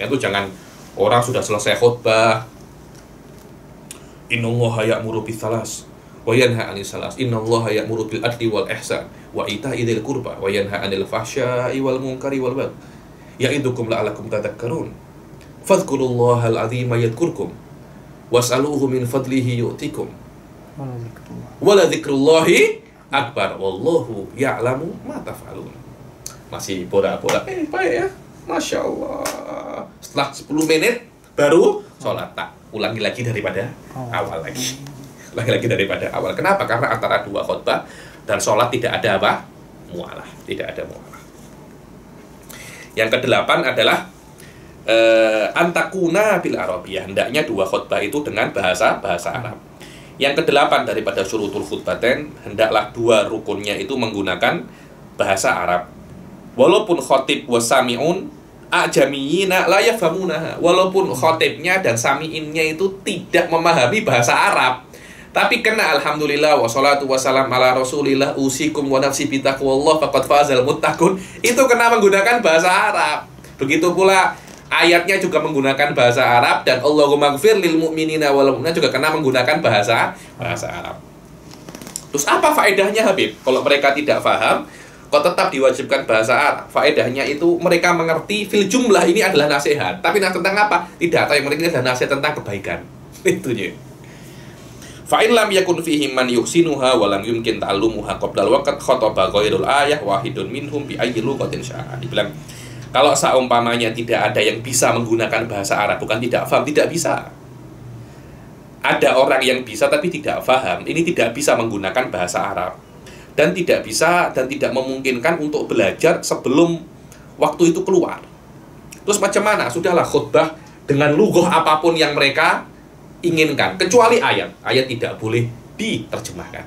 Itu jangan orang sudah selesai khutbah. Innallaha ya'muru bis-salas wa yanha 'anil salas. Innallaha ya'muru bil adli wal ihsan wa ita'i dzil qurba wa yanha 'anil fahsya'i wal munkari wal baghi. Ya'idukum la'allakum tadhakkarun. Fadhkurullahal 'azima yadhkurkum was'aluhu min fadlihi yu'tikum. Wala dzikrullahi akbar wallahu ya'lamu ma taf'alun. Masih pura-pura baik ya, Masya Allah. Setelah 10 menit baru sholat. Tak, ulangi lagi daripada awal lagi. Ulangi lagi daripada awal. Kenapa? Karena antara dua khutbah dan sholat tidak ada apa? Mu'alah. Tidak ada mu'alah. Yang kedelapan adalah antakuna bil arabiyah. Hendaknya dua khutbah itu dengan bahasa Arab. Yang kedelapan daripada syurutul khutbaten, hendaklah dua rukunnya itu menggunakan bahasa Arab. Walaupun khotib wa sami'un ajamiyina la yafhamunaha. Walaupun khotibnya dan sami'innya itu tidak memahami bahasa Arab, tapi kena alhamdulillah wassalatu wassalam ala rasulillah usikum wa nafsi bitaqwallah faqad fazal muttaqun. Itu kena menggunakan bahasa Arab. Begitu pula ayatnya juga menggunakan bahasa Arab, dan Allahumma gfir lil mu'minina wal mu'minat juga kena menggunakan bahasa Arab. Terus apa faedahnya Habib? Kalau mereka tidak paham kok tetap diwajibkan bahasa Arab? Faedahnya itu mereka mengerti fil jumlah ini adalah nasihat. Tapi tentang apa? Tidak tahu, yang mereka adalah nasihat tentang kebaikan. Itu je. Fa in lam yakun fihi man yuhsinuha wa lam yumkin ta'allumuha qabla al-waqt khataba ghairul ayah wahidun minhum bi ayyi lughatin sya'a. Dibilang kalau seumpamanya tidak ada yang bisa menggunakan bahasa Arab, bukan tidak paham, tidak bisa. Ada orang yang bisa tapi tidak paham, ini tidak bisa menggunakan bahasa Arab. Dan tidak bisa dan tidak memungkinkan untuk belajar sebelum waktu itu keluar. Terus macam mana? Sudahlah khutbah dengan lughah apapun yang mereka inginkan, kecuali ayat. Ayat tidak boleh diterjemahkan.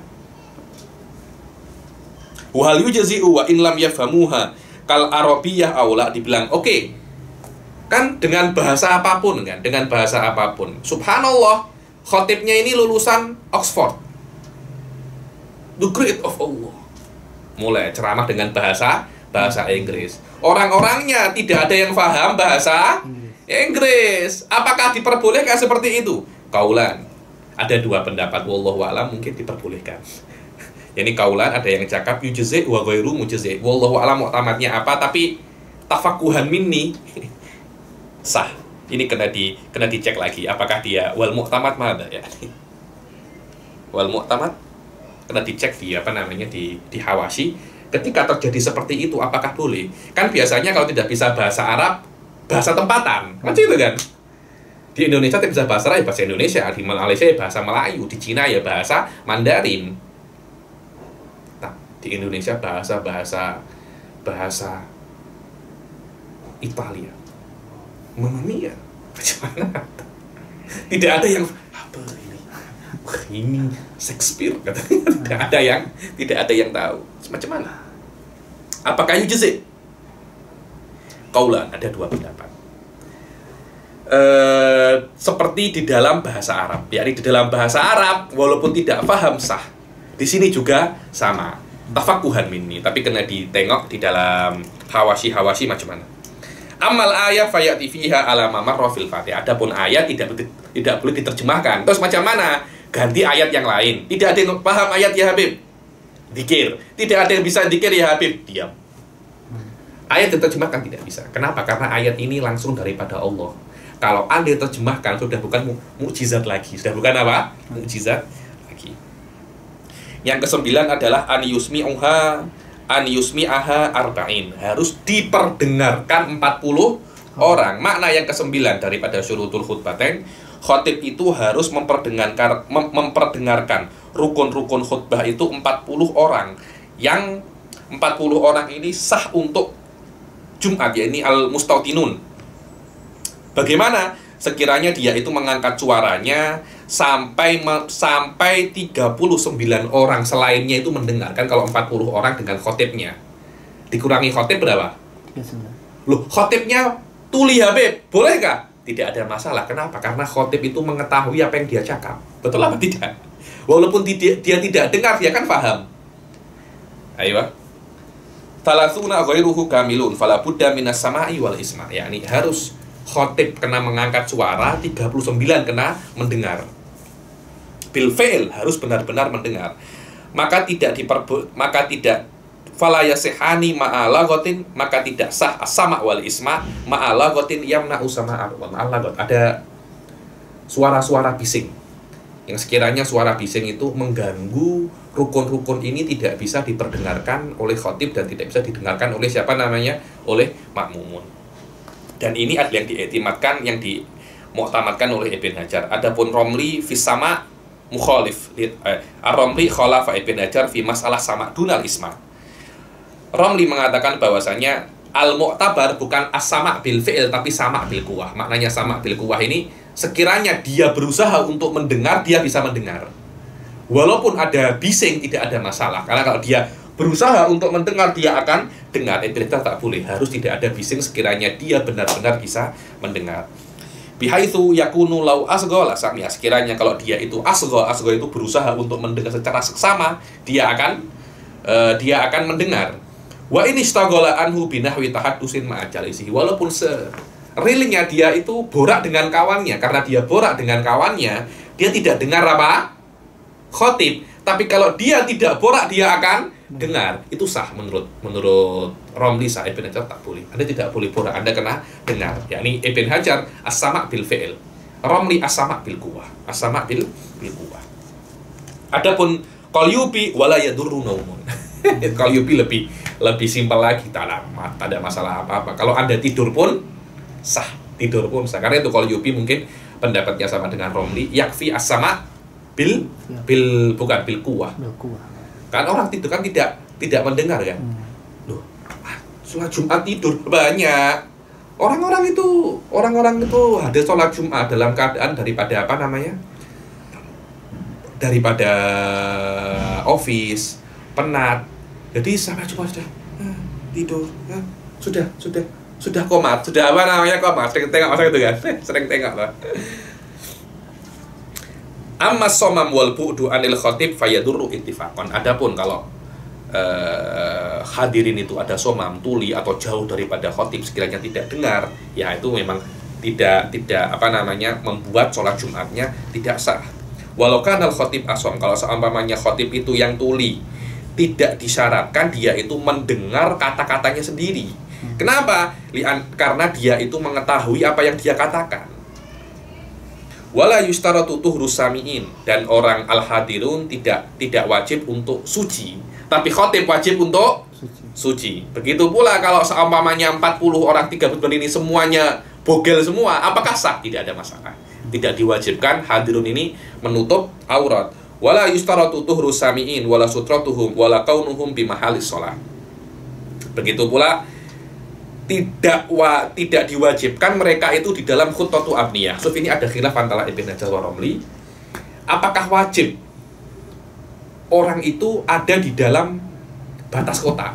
Wa hal yujzi'u wa in lam yafhamuha kal arabiyah aula. Dibilang oke, kan dengan bahasa apapun kan, dengan bahasa apapun. Subhanallah, khotibnya ini lulusan Oxford, the great of Allah, mulai ceramah dengan bahasa Inggris. Orang-orangnya tidak ada yang paham bahasa Inggris. Apakah diperbolehkan seperti itu? Kaulan, ada dua pendapat. Wallahu a'lam, mungkin diperbolehkan. Yani kaulan, ada yang cakap yujzi wa ghairu mujzi. Wallahu a'lam muktamadnya apa, tapi tafakuhan minni sah. Ini kena dicek lagi apakah dia wal muktamad mana ya. Wal muktamad kena dicek di di hawashi. Ketika terjadi seperti itu apakah boleh? Kan biasanya kalau tidak bisa bahasa Arab, bahasa tempatan. Macam itu kan? Di Indonesia tidak bisa bahasa Arab, ya bahasa Indonesia. Di Malaysia ya bahasa Melayu, di Cina ya bahasa Mandarin. Nah, di Indonesia bahasa Italia. Mamma mia. Bagaimana? Tidak ada yang apa ini? Wah, ini Shakespeare katanya. Tidak ada yang tahu. Macam mana? Apakah yujzi? Kaulan, ada dua pendapat. Seperti di dalam bahasa Arab, yakni di dalam bahasa Arab walaupun tidak paham sah. Di sini juga sama, tafakuhan minni, tapi kena ditengok di dalam hawashi macam mana. Amal ayat fayati fiha ala ma marra fil Fatihah. Adapun ayat tidak boleh diterjemahkan. Terus macam mana? Ganti ayat yang lain. Tidak ada yang paham ayat ya Habib, dikir. Tidak ada yang bisa dikir ya Habib, diam. Ayat diterjemahkan tidak bisa. Kenapa? Karena ayat ini langsung daripada Allah. Kalau Anda terjemahkan sudah bukan mukjizat lagi, sudah bukan apa? Mukjizat lagi. Yang kesembilan adalah an yusmi'aha arba'in. Harus diperdengarkan 40 orang. Makna yang kesembilan daripada syurutul khutbatain, khotib itu harus memperdengarkan rukun-rukun khutbah itu 40 orang. Yang 40 orang ini sah untuk Jumat, yakni al-mustautinun. Bagaimana? Sekiranya dia itu mengangkat suaranya sampai 39 orang selainnya itu mendengar. Kan kalau 40 orang dengan khotibnya dikurangi khotib berapa? 39. Loh, khotibnya tuli Habib, bolehkah? Tidak ada masalah. Kenapa? Karena khotib itu mengetahui apa yang dia cakap. Betul apa tidak? Walaupun dia tidak dengar, dia kan paham. Ayo. Thalathuna ghairuhu kamilun fala budda minas sama'i wal isma'. Yakni harus khotib kena mengangkat suara, 39 kena mendengar. Bil fi'il harus benar-benar mendengar. Maka tidak fala yasihani ma'alaghatin, maka tidak sah as-sama' wal isma' ma'alaghatin yamna'u sama'a wal alaghat. Ada suara-suara bising yang sekiranya suara bising itu mengganggu rukun-rukun ini tidak bisa diperdengarkan oleh khotib dan tidak bisa didengarkan oleh siapa namanya, oleh makmumun. Dan ini adalah yang diiktimadkan, yang dimuktamadkan oleh Ibn Hajar. Adapun Romli fis sama mukhalif, Ar-Romli khalafa Ibn Hajar fi masalah sama dunal isma. Romli mengatakan bahwasanya al-mu'tabar bukan as-sama' bil fi'il tapi sama' bil quwah. Maknanya sama' bil quwah ini sekiranya dia berusaha untuk mendengar, dia bisa mendengar. Walaupun ada bising tidak ada masalah. Karena kalau dia berusaha untuk mendengar, dia akan dengar. Itu tak boleh. Harus tidak ada bising sekiranya dia benar-benar bisa mendengar. Bihaitsu yakunu law asgha la sami'a. Sekiranya kalau dia itu asgha itu berusaha untuk mendengar secara seksama, dia akan mendengar. Wa in istaghala anhu binahwi tahaddusin ma'a jalisihi. Walaupun realnya dia itu borak dengan kawannya, karena dia borak dengan kawannya, dia tidak dengar apa? Khotib. Tapi kalau dia tidak borak, dia akan dengar. Itu sah menurut Romli, sah. Ibn Hajar tak boleh. Anda tidak boleh borak, Anda kena dengar. Yakni Ibn Hajar as-sama' bil fi'il, Romli as-sama' bil quwah. As-sama' bil quwah. Adapun Qalyubi wala yadurru naumun. Qalyubi lebih simpel lagi, tak ada masalah apa-apa. Kalau Anda tidur pun sah, tidur pun sah. Karena itu Qalyubi mungkin pendapatnya sama dengan Romli, yakfi as-sama' bukan bil quwah. Kan orang tidur kan tidak mendengar kan. Loh, sholat Jumat tidur banyak. Orang-orang itu ada sholat Jumat dalam keadaan daripada apa namanya? Daripada office, penat. Jadi sampai Jumat sudah tidur, sudah komat, sudah apa namanya komat. Sering tengok masa itu kan? Sering tengok lah. Amma somam wal bu'du anil khotib fayadurru ittifaqan. Adapun kalau hadirin itu ada somam, tuli atau jauh daripada khotib, sekiranya tidak dengar, ya itu memang tidak apa namanya membuat sholat Jumatnya tidak sah. Walau kan al khotib asom, kalau seumpamanya khotib itu yang tuli, tidak disyaratkan dia itu mendengar kata-katanya sendiri. Kenapa? Karena dia itu mengetahui apa yang dia katakan. Wala yustaratu tuhrus samiin, dan orang al-hadirun tidak wajib untuk suci, tapi khotib wajib untuk suci. Begitu pula kalau seumpamanya 40 orang 30 ini semuanya bogel semua, apakah sah? Tidak ada masalah. Tidak diwajibkan hadirun ini menutup aurat. Wala yustaratu tuhrus samiin wala sutratuhum wala kaunuhum bi mahalis shalah. Begitu pula tidak diwajibkan mereka itu di dalam khutbatu abniyah. So ini ada khilaf antara Ibn Hajar wa Romli. Apakah wajib orang itu ada di dalam batas kota?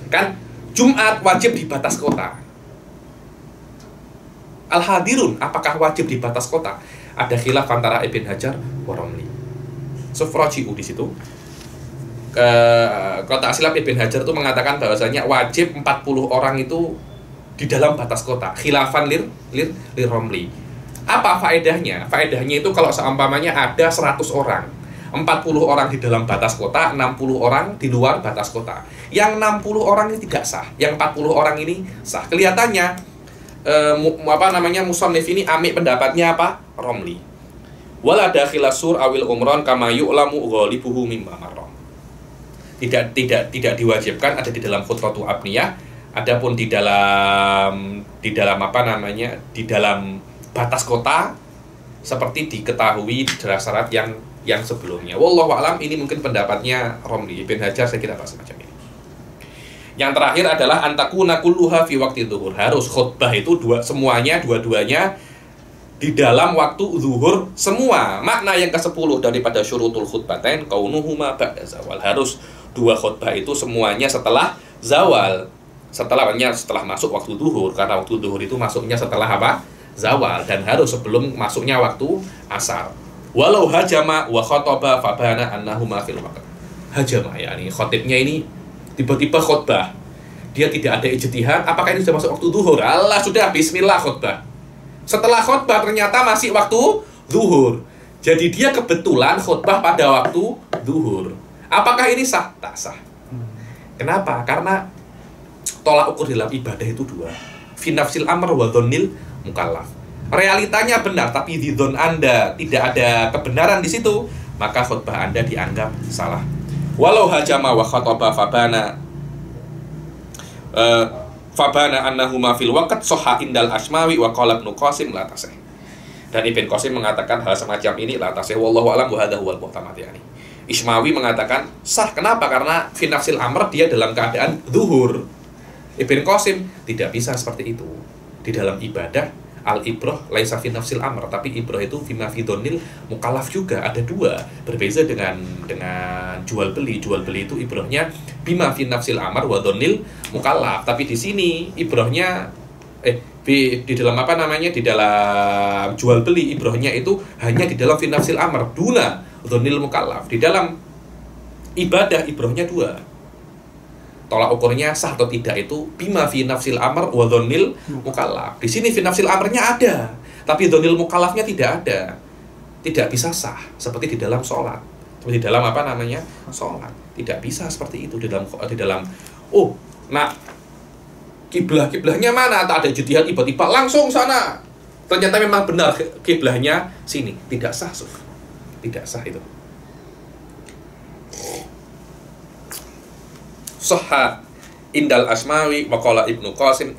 Kan Jumat wajib di batas kota. Al-hadirun apakah wajib di batas kota? Ada khilaf antara Ibn Hajar wa Romli. So froji'u di situ. Kota Asilab Ibn Hajar itu mengatakan bahwasanya wajib 40 orang itu di dalam batas kota. Khilafan lir Romli. Apa faedahnya? Faedahnya itu kalau seumpamanya ada 100 orang, 40 orang di dalam batas kota, 60 orang di luar batas kota. Yang 60 orang ini tidak sah, yang 40 orang ini sah. Kelihatannya musannif ini amik pendapatnya apa? Romli. Wala dakhilas sur awil umron kama yu'lamu ghalibuhu mimma marra. Tidak diwajibkan ada di dalam khutbatu abniyah. Adapun di dalam apa namanya, di dalam batas kota seperti diketahui dalam syarat yang sebelumnya. Wallahu a'lam, ini mungkin pendapatnya Romli. Ibn Hajar saya kira semacam ini. Yang terakhir adalah antakuna kulluha fi waqti zuhur. Harus khutbah itu dua-duanya di dalam waktu zuhur semua. Makna yang ke-10 daripada syurutul khutbatain kaunuhuma ba'da zawal. Harus dua khutbah itu semuanya setelah zawal. Setelah masuk waktu zuhur, karena waktu zuhur itu masuknya setelah apa? Zawal, dan harus sebelum masuknya waktu asar. Walau hajama wa khotobah fabana annahuma fil waqt. Hajama, yakni khotibnya ini tiba-tiba khutbah. Dia tidak ada ijtihad, apakah ini sudah masuk waktu zuhur? Allah, sudah bismillah khutbah. Setelah khutbah ternyata masih waktu zuhur. Jadi dia kebetulan khutbah pada waktu zuhur. Apakah ini sah? Tak sah. Kenapa? Karena tolak ukur dalam ibadah itu dua. Fi nafsil amr wa dhonnil mukallaf. Realitanya benar, tapi di dzon Anda tidak ada kebenaran di situ, maka khutbah Anda dianggap salah. Walau hajama wa khataba fabana annahuma fil waqt sahha indal Asmawi wa qala Ibnu Qasim la tasih. Dan Ibn Qasim mengatakan hal semacam ini la tasih wallahu alam wa hadha huwal muhtamad yani. Ismawi mengatakan sah. Kenapa? Karena fi nafsil amr dia dalam keadaan zuhur. Ibn Qasim tidak bisa seperti itu. Di dalam ibadah al-ibrah laisa fi nafsil amr, tapi ibrah itu fima fi dhonil mukallaf juga. Ada dua, berbeza dengan jual beli. Jual beli itu ibrahnya bima fi nafsil amr wa dhonil mukallaf, tapi di sini ibrahnya di dalam apa namanya, di dalam jual beli ibrahnya itu hanya di dalam fi nafsil amr duna dhonil mukallaf. Di dalam ibadah ibrahnya dua. Tolak ukurnya sah atau tidak itu bima fi nafsil amr wa dhonil mukallaf. Di sini fi nafsil amrnya ada, tapi dhonil mukallafnya tidak ada. Tidak bisa sah seperti di dalam sholat. Seperti di dalam apa namanya? Sholat. Tidak bisa seperti itu di dalam nah kiblahnya mana? Tak ada jedihan tiba-tiba langsung sana. Ternyata memang benar kiblahnya sini. Tidak sah, tidak sah itu. Sahha indal Asmawi wa qala Ibnu Qasim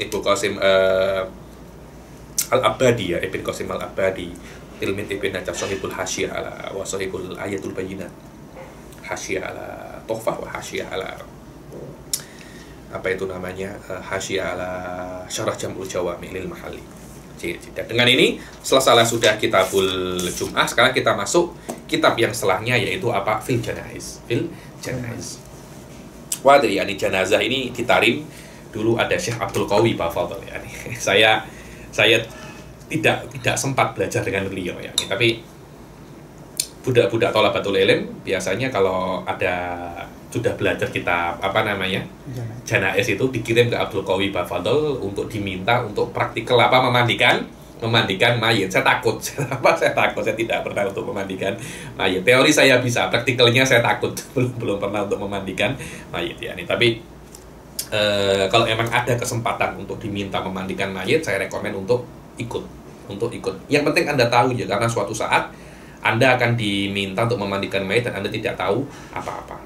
al-Abadi ya, Ibn Qasim al-Abadi tilmid Ibn Najaf sahibul hasyiyah ala wa sahibul ayatul bayyinat, hasyiyah ala tuhfah wa hasyiyah ala apa itu namanya, hasyiyah ala syarah jam'ul jawami lil mahalli. Dengan ini selesai sudah kitabul Jum'ah. Sekarang kita masuk kitab yang setelahnya, yaitu apa? Fil Janaiz. Wadri yani jenazah ini ditarim dulu ada Syekh Abdul Qawi Bafadl yani. Saya tidak sempat belajar dengan beliau ya. Tapi budak-budak thalabatul ilm biasanya kalau ada sudah belajar kitab apa namanya? Janaiz itu dikirim ke Abdul Qawi Bafadl untuk diminta untuk praktikal apa memandikan mayit. Saya takut, saya tidak pernah untuk memandikan mayit. Teori saya bisa, praktikalnya saya takut, belum pernah untuk memandikan mayit ya. Tapi kalau emang ada kesempatan untuk diminta memandikan mayit, saya rekomen untuk ikut. Yang penting Anda tahu ya, karena suatu saat Anda akan diminta untuk memandikan mayit dan Anda tidak tahu apa-apa.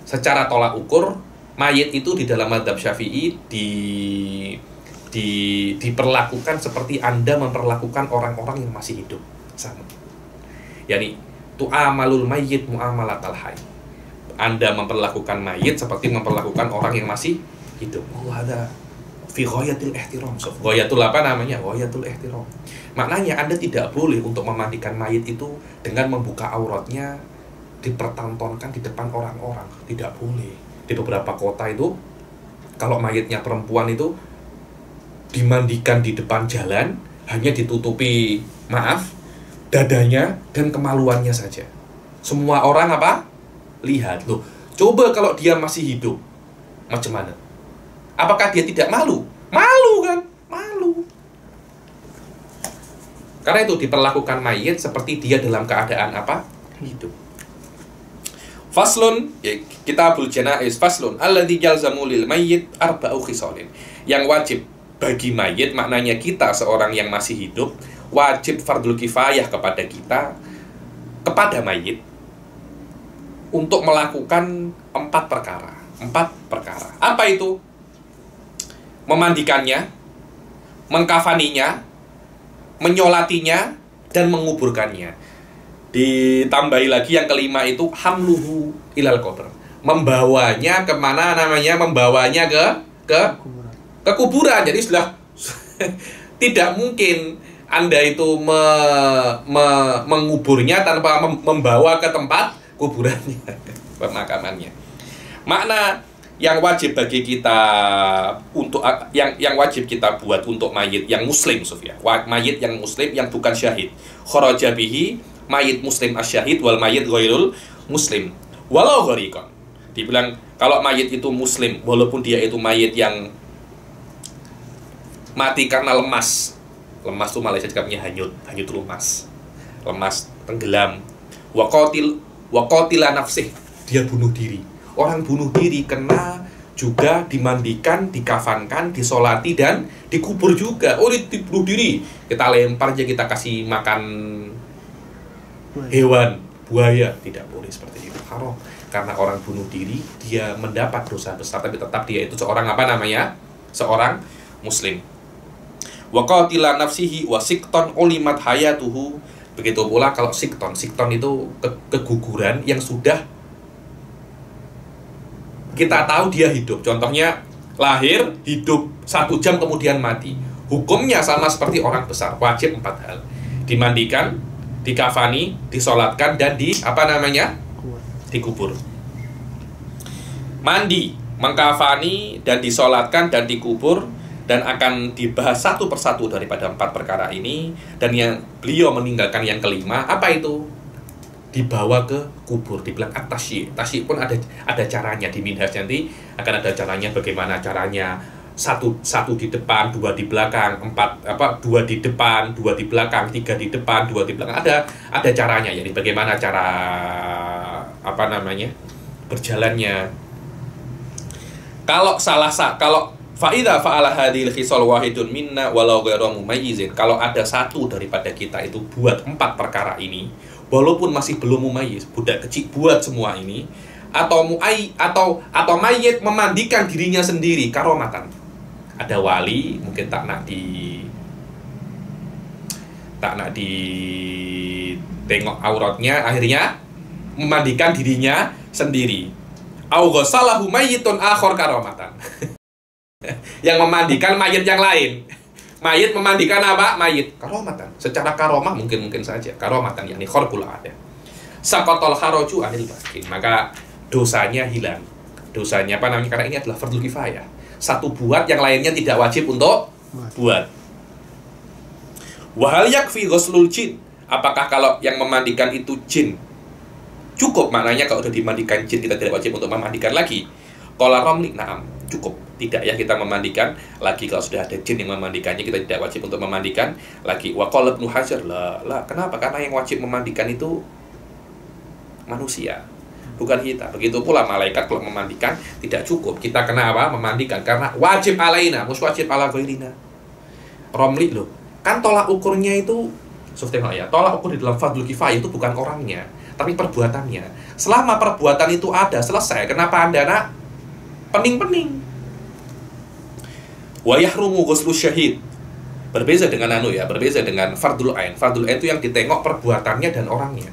Secara tolak ukur, mayit itu di dalam mazhab Syafi'i diperlakukan seperti Anda memperlakukan orang-orang yang masih hidup, sama. Yani tu'amalul mayyit mu'amalatal hayy. Anda memperlakukan mayit seperti memperlakukan orang yang masih hidup. Ada fi ghayatil ihtiram. Ghayatul apa namanya? Ghayatul ihtiram. Maknanya Anda tidak boleh untuk memandikan mayit itu dengan membuka auratnya, dipertontonkan di depan orang-orang. Tidak boleh. Di beberapa kota itu kalau mayitnya perempuan itu dimandikan di depan jalan, hanya ditutupi dadanya dan kemaluannya saja. Semua orang apa? Lihat loh. Coba kalau dia masih hidup, macam mana? Apakah dia tidak malu? Malu kan? Malu. Karena itu diperlakukan mayit seperti dia dalam keadaan apa? Hidup. Faslun, ya, kitabul janaiz faslun alladzi yalzamu lil mayyit arba'u khisalin. Yang wajib bagi mayit, maknanya kita seorang yang masih hidup wajib fardul kifayah kepada kita, kepada mayit, untuk melakukan 4 perkara. Apa itu? Memandikannya, mengkafaninya, menyolatinya, dan menguburkannya. Ditambahi lagi yang kelima itu hamluhu ilal qabr. Membawanya kemana namanya? Membawanya ke kuburan. Jadi sudah tidak mungkin Anda itu menguburnya tanpa membawa ke tempat kuburannya, pemakamannya. Makna yang wajib bagi kita untuk yang wajib kita buat untuk mayit yang muslim, Sufya. Mayit yang muslim yang bukan syahid. Kharaja bihi, mayit muslim asyahid wal mayit ghairul muslim. Walau ghariqan. Dibilang kalau mayit itu muslim walaupun dia itu mayit yang mati karena lemas tuh Malaysia cakapnya hanyut lemas, tenggelam. Waqatila nafsih, dia bunuh diri. Orang bunuh diri kena juga dimandikan, dikafankan, disolati dan dikubur juga. Dibunuh diri, kita lempar aja, kita kasih makan hewan, buaya, tidak boleh seperti itu, haram. karena orang bunuh diri, dia mendapat dosa besar, tapi tetap dia itu seorang apa namanya? Seorang muslim. Wa qatila nafsihi wa sikton ulimat hayatuhu. Begitu pula kalau sikton itu keguguran yang sudah kita tahu dia hidup. Contohnya lahir, hidup 1 jam kemudian mati. Hukumnya sama seperti orang besar, wajib 4 hal. Dimandikan, dikafani, disolatkan, dan dikubur. Mandi, mengkafani, dan disolatkan, dan dikubur, dan akan dibahas satu persatu daripada 4 perkara ini. Dan yang beliau meninggalkan yang kelima, apa itu? Dibawa ke kubur, dibilang at-tasyi'. Tasyi' pun ada caranya di Minhaj, nanti akan ada caranya, bagaimana caranya. Satu di depan, 2 di belakang, 2 di depan, 2 di belakang, 3 di depan, 2 di belakang. Ada caranya, jadi bagaimana cara berjalannya. Kalau fa'idha fa'ala hadhil khisal wahidun minna walau ghairu mumayyizin. Kalau ada satu daripada kita itu buat 4 perkara ini, walaupun masih belum mumayyiz, budak kecil buat semua ini, atau mayit memandikan dirinya sendiri, karomatan. Ada wali mungkin tak nak tengok auratnya, akhirnya memandikan dirinya sendiri. Au ghasalahu mayyitun akhar karomatan. Yang memandikan mayit yang lain. Mayit memandikan apa? Mayit. Karomatan. Secara karomah mungkin saja. Karomatan, yakni kharqul ada. Saqatal kharaju anil bakin. Maka dosanya hilang. Dosanya karena ini adalah fardhu kifayah. Satu buat, yang lainnya tidak wajib untuk buat. Wa hal yakfi ghuslul jin. Apakah kalau yang memandikan itu jin? Cukup, maknanya kalau sudah dimandikan jin kita tidak wajib untuk memandikan lagi. Qala Ramli, na'am, cukup. Tidak ya kita memandikan lagi kalau sudah ada jin yang memandikannya, kita tidak wajib untuk memandikan lagi. Wa qala Ibnu Hajar, la, kenapa? Karena yang wajib memandikan itu manusia, bukan kita. Begitu pula malaikat kalau memandikan tidak cukup. Kita kena apa? Memandikan karena wajib alaina, mus wajib ala ghairina. Romli loh. Kan tolak ukurnya itu tolak ukur di dalam fardhu kifayah itu bukan orangnya, tapi perbuatannya. Selama perbuatan itu ada, selesai. Kenapa Anda nak pening-pening? Wa yahrumu ghuslu syahid. Berbeza dengan berbeza dengan fardhul ain. Fardhul ain itu yang ditengok perbuatannya dan orangnya.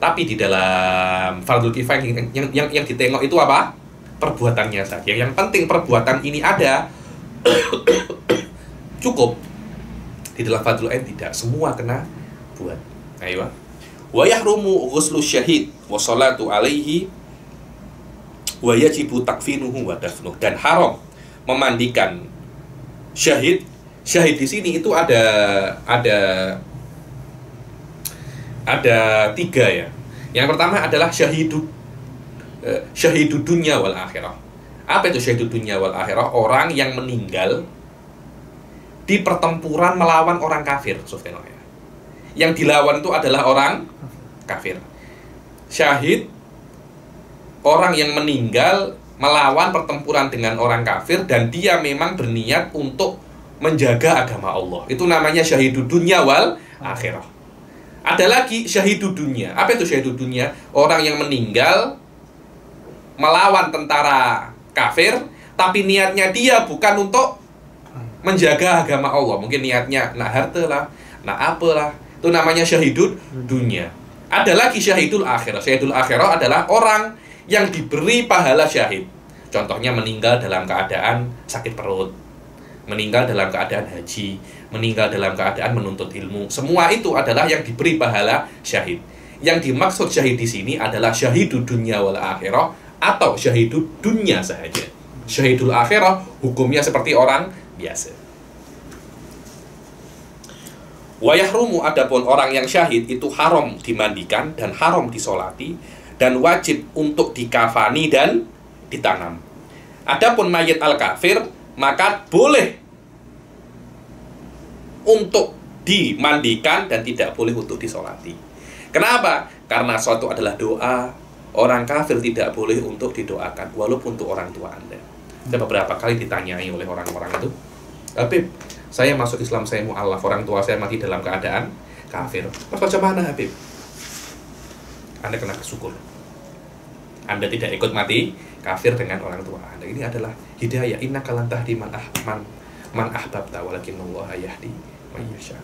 Tapi di dalam fardhul kifayah yang ditengok itu apa? Perbuatannya saja. Yang penting perbuatan ini ada. Cukup. Di dalam fardhul ain tidak, semua kena buat. Ayo. Wa yahrumu ghuslu syahid wa salatu alaihi wa yajibu takfinuhu wa dafnuh. Dan haram memandikan syahid. Syahid di sini itu ada 3 ya. Yang pertama adalah syahidud dunya wal akhirah. Apa itu syahidud dunya wal akhirah? Orang yang meninggal di pertempuran melawan orang kafir, subhanallah. Yang dilawan itu adalah orang kafir. Syahid orang yang meninggal melawan pertempuran dengan orang kafir dan dia memang berniat untuk menjaga agama Allah. Itu namanya syahidud dunya wal akhirah. Ada lagi syahidud dunya. Apa itu syahidud dunya? Orang yang meninggal melawan tentara kafir, tapi niatnya dia bukan untuk menjaga agama Allah. Mungkin niatnya nak harta lah, nak apalah. Itu namanya syahidud dunya. Ada lagi syahidul akhirah. Syahidul akhirah adalah orang yang diberi pahala syahid. Contohnya meninggal dalam keadaan sakit perut, meninggal dalam keadaan haji, meninggal dalam keadaan menuntut ilmu. Semua itu adalah yang diberi pahala syahid. Yang dimaksud syahid di sini adalah syahidud dunya wal akhirah atau syahidud dunya saja. Syahidul akhirah hukumnya seperti orang biasa. Wa yahrumu, adapun orang yang syahid itu haram dimandikan dan haram disolati dan wajib untuk dikafani dan ditanam. Adapun mayit al-kafir maka boleh untuk dimandikan dan tidak boleh untuk disolati. Kenapa? Karena suatu adalah doa. Orang kafir tidak boleh untuk didoakan walaupun untuk orang tua Anda. Saya beberapa kali ditanyai oleh orang-orang itu, Habib, saya masuk Islam, saya mu'alaf, orang tua saya mati dalam keadaan kafir. Mas macam mana Habib? Anda kena bersyukur. Anda tidak ikut mati kafir dengan orang tua Anda. Ini adalah hidayah. Innaka lan tahdi man ahbabta walakinnallaha yahdi man yasha.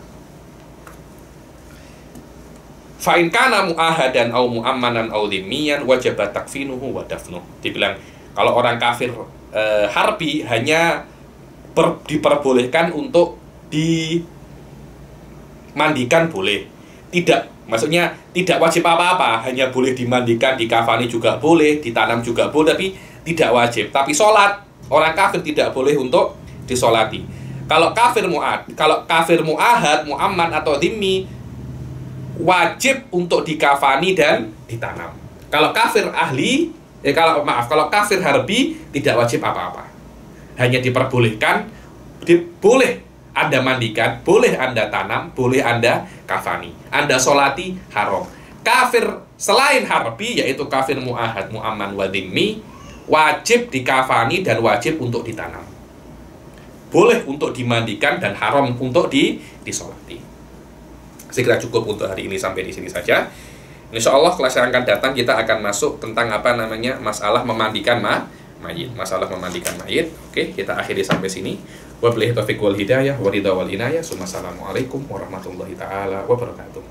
Fa in kana mu'ahadan aw mu'ammanan aw dhimmiyan wajaba takfinuhu wa dafnuhu. Dibilang kalau orang kafir harbi hanya diperbolehkan untuk dimandikan boleh. Tidak, maksudnya tidak wajib apa-apa, hanya boleh dimandikan, dikafani juga boleh, ditanam juga boleh, tapi tidak wajib. Tapi sholat, orang kafir tidak boleh untuk disolati. Kalau kafir mu'ahad, mu'amman atau dhimmi, wajib untuk dikafani dan ditanam. Kalau kafir kalau kafir harbi tidak wajib apa-apa. Hanya diperbolehkan, boleh Anda mandikan, boleh Anda tanam, boleh Anda kafani. Anda solati haram. Kafir selain harbi, yaitu kafir mu'ahad, mu'amman, wa dhimmi, wajib dikafani dan wajib untuk ditanam. Boleh untuk dimandikan dan haram untuk disolati. Segera cukup untuk hari ini, sampai di sini saja. Insya Allah kelas yang akan datang kita akan masuk tentang masalah memandikan mayit. Masalah memandikan mayit. Oke, kita akhiri sampai sini. Wabillahi taufiq wal hidayah wa ridha wal inayah. Assalamualaikum warahmatullahi taala wabarakatuh.